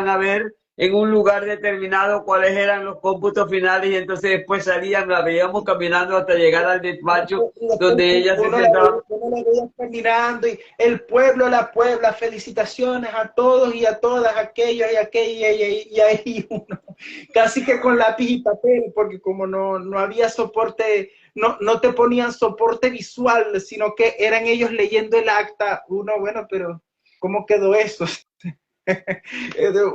Speaker 1: a ver en un lugar determinado cuáles eran los cómputos finales y entonces después salían, la veíamos caminando hasta llegar al despacho donde ella se sentaba?
Speaker 2: Uno la veía caminando y el pueblo, la Puebla, felicitaciones a todos y a todas, aquellos y aquellas, y ahí uno, casi que con lápiz y papel, porque como no había soporte, no te ponían soporte visual, sino que eran ellos leyendo el acta, uno, bueno, pero ¿cómo quedó eso?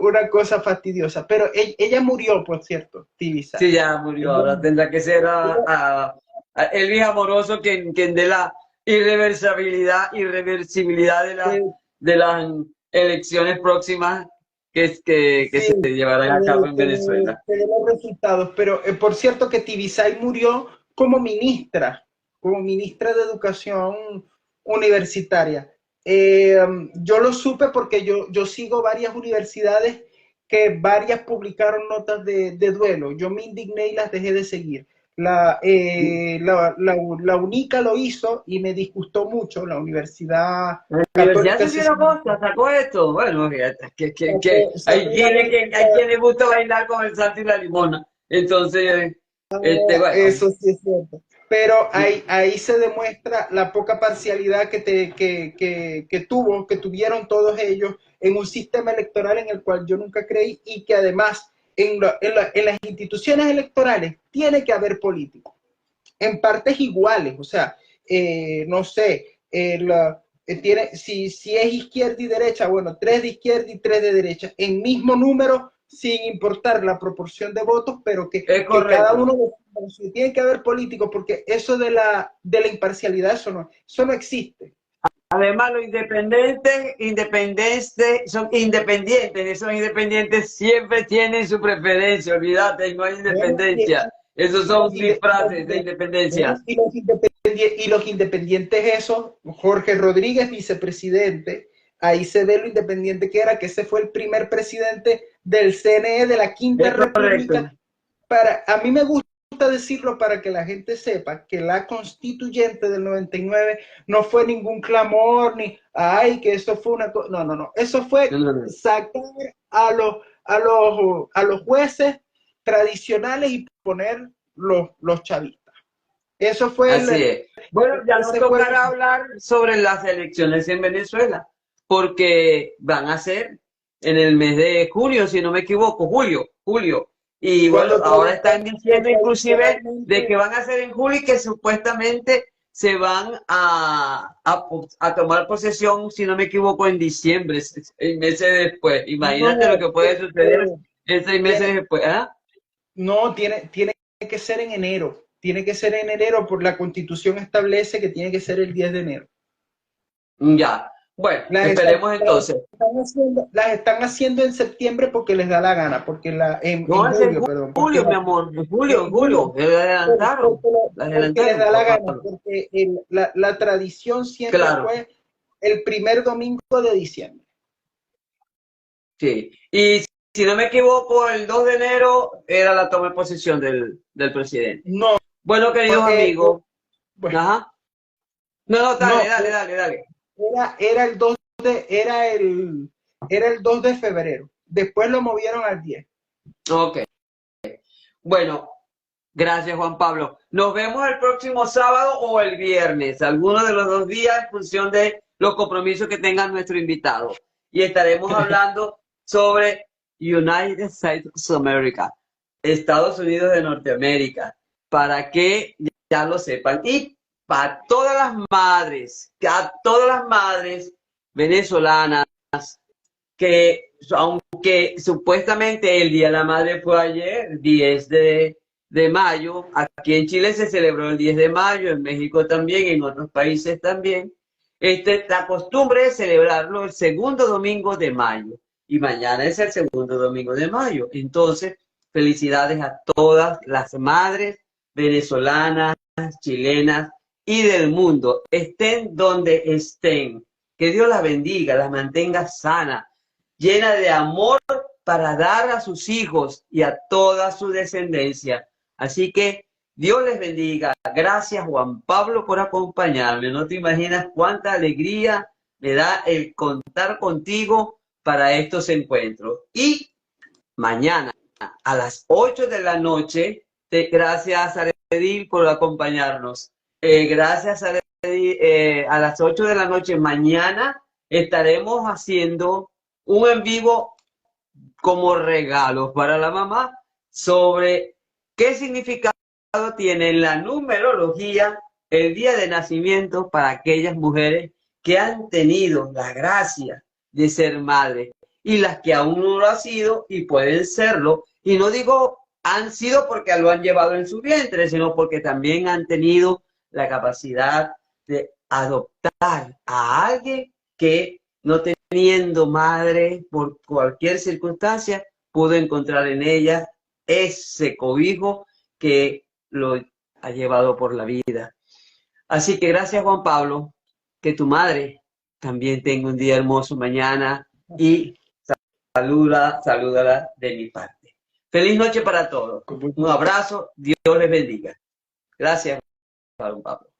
Speaker 2: Una cosa fastidiosa, pero ella murió, por cierto, Tibisay.
Speaker 1: Sí, ya murió, ahora tendrá que ser a Elvis Amoroso quien dé la irreversibilidad de las elecciones próximas que
Speaker 2: Sí,
Speaker 1: se llevarán a cabo en Venezuela.
Speaker 2: te dé los resultados, pero por cierto que Tibisay murió como ministra de Educación Universitaria. Yo lo supe porque yo sigo varias universidades que varias publicaron notas de duelo. Yo me indigné y las dejé de seguir. La UNICA lo hizo y me disgustó mucho, la Universidad
Speaker 1: La universidad
Speaker 2: Católica.
Speaker 1: se dio costa, sacó esto. Bueno, fíjate, hay
Speaker 2: Sacó
Speaker 1: quienes gusta bailar con el santo y la limona. Entonces, bueno.
Speaker 2: Eso sí es cierto. Pero ahí se demuestra la poca parcialidad que tuvieron todos ellos en un sistema electoral en el cual yo nunca creí y que además en las instituciones electorales tiene que haber políticos en partes iguales, o sea, no sé, si es izquierda y derecha, bueno, 3 de izquierda y 3 de derecha, en mismo número, sin importar la proporción de votos, pero
Speaker 1: Es
Speaker 2: que cada
Speaker 1: correcto.
Speaker 2: uno tiene que haber políticos, porque eso de la imparcialidad, eso no existe.
Speaker 1: Además, los esos independientes siempre tienen su preferencia, olvídate, no hay
Speaker 2: Bueno,
Speaker 1: independencia. Esos son disfraces de
Speaker 2: bueno,
Speaker 1: independencia.
Speaker 2: y los independientes esos, Jorge Rodríguez, vicepresidente, ahí se ve lo independiente que era, que ese fue el primer presidente del CNE de la Quinta
Speaker 1: Es correcto.
Speaker 2: República. A mí me gusta decirlo para que la gente sepa que la constituyente del 99 no fue ningún clamor, ni, ay, que eso fue una cosa, no, eso fue
Speaker 1: No, no, no.
Speaker 2: sacar a los jueces tradicionales y poner los chavistas. Eso fue
Speaker 1: Así es. Bueno, ya nos
Speaker 2: ese fue
Speaker 1: tocará hablar sobre las elecciones en Venezuela, porque van a ser en el mes de junio, si no me equivoco, julio. Y bueno, ahora están diciendo inclusive de que van a ser en julio y que supuestamente se van a tomar posesión, si no me equivoco, en diciembre, 6 meses después. Imagínate lo
Speaker 2: no,
Speaker 1: que puede suceder en 6 meses después. ¿Ah?
Speaker 2: no tiene que ser en enero. Tiene que ser en enero, por la constitución establece que tiene que ser el 10 de enero.
Speaker 1: Ya. Bueno,
Speaker 2: Las están,
Speaker 1: esperemos entonces.
Speaker 2: las están haciendo en septiembre porque les da la gana, porque
Speaker 1: No,
Speaker 2: en
Speaker 1: es en
Speaker 2: julio, perdón,
Speaker 1: julio, mi amor, en
Speaker 2: en julio,
Speaker 1: julio, le adelantaron, la
Speaker 2: porque les
Speaker 1: adelantaron,
Speaker 2: da la
Speaker 1: Juan
Speaker 2: gana,
Speaker 1: Pablo.
Speaker 2: porque la tradición siempre
Speaker 1: Claro,
Speaker 2: fue el primer domingo de diciembre.
Speaker 1: sí. Y si no me equivoco, el 2 de enero era la toma de posesión del presidente.
Speaker 2: No,
Speaker 1: Bueno, queridos amigos,
Speaker 2: bueno,
Speaker 1: ajá. No, no, dale,
Speaker 2: no,
Speaker 1: dale, dale, dale.
Speaker 2: era el 2 era el 2 de febrero. Después lo movieron al 10.
Speaker 1: Ok. Bueno, gracias, Juan Pablo. Nos vemos el próximo sábado o el viernes, alguno de los dos días, en función de los compromisos que tenga nuestro invitado. Y estaremos hablando sobre United States of America, Estados Unidos de Norteamérica, para que ya lo sepan. Y para todas las madres venezolanas, que aunque supuestamente el Día de la Madre fue ayer, 10 de mayo, aquí en Chile se celebró el 10 de mayo, en México también, en otros países también. La costumbre es celebrarlo el segundo domingo de mayo y mañana es el segundo domingo de mayo. Entonces, felicidades a todas las madres venezolanas, chilenas y del mundo, estén donde estén. Que Dios las bendiga, las mantenga sanas, llena de amor para dar a sus hijos y a toda su descendencia. Así que Dios les bendiga. Gracias, Juan Pablo, por acompañarme. No te imaginas cuánta alegría me da el contar contigo para estos encuentros. Y mañana a las 8 de la noche, gracias a Edil por acompañarnos. Gracias a a las 8 de la noche mañana estaremos haciendo un en vivo como regalo para la mamá sobre qué significado tiene en la numerología el día de nacimiento para aquellas mujeres que han tenido la gracia de ser madres y las que aún no lo han sido y pueden serlo. Y no digo han sido porque lo han llevado en su vientre, sino porque también han tenido la capacidad de adoptar a alguien que no teniendo madre por cualquier circunstancia, pudo encontrar en ella ese cobijo que lo ha llevado por la vida. Así que gracias, Juan Pablo, que tu madre también tenga un día hermoso mañana y salúdala de mi parte. Feliz noche para todos. Un abrazo, Dios les bendiga. Gracias, Juan Pablo.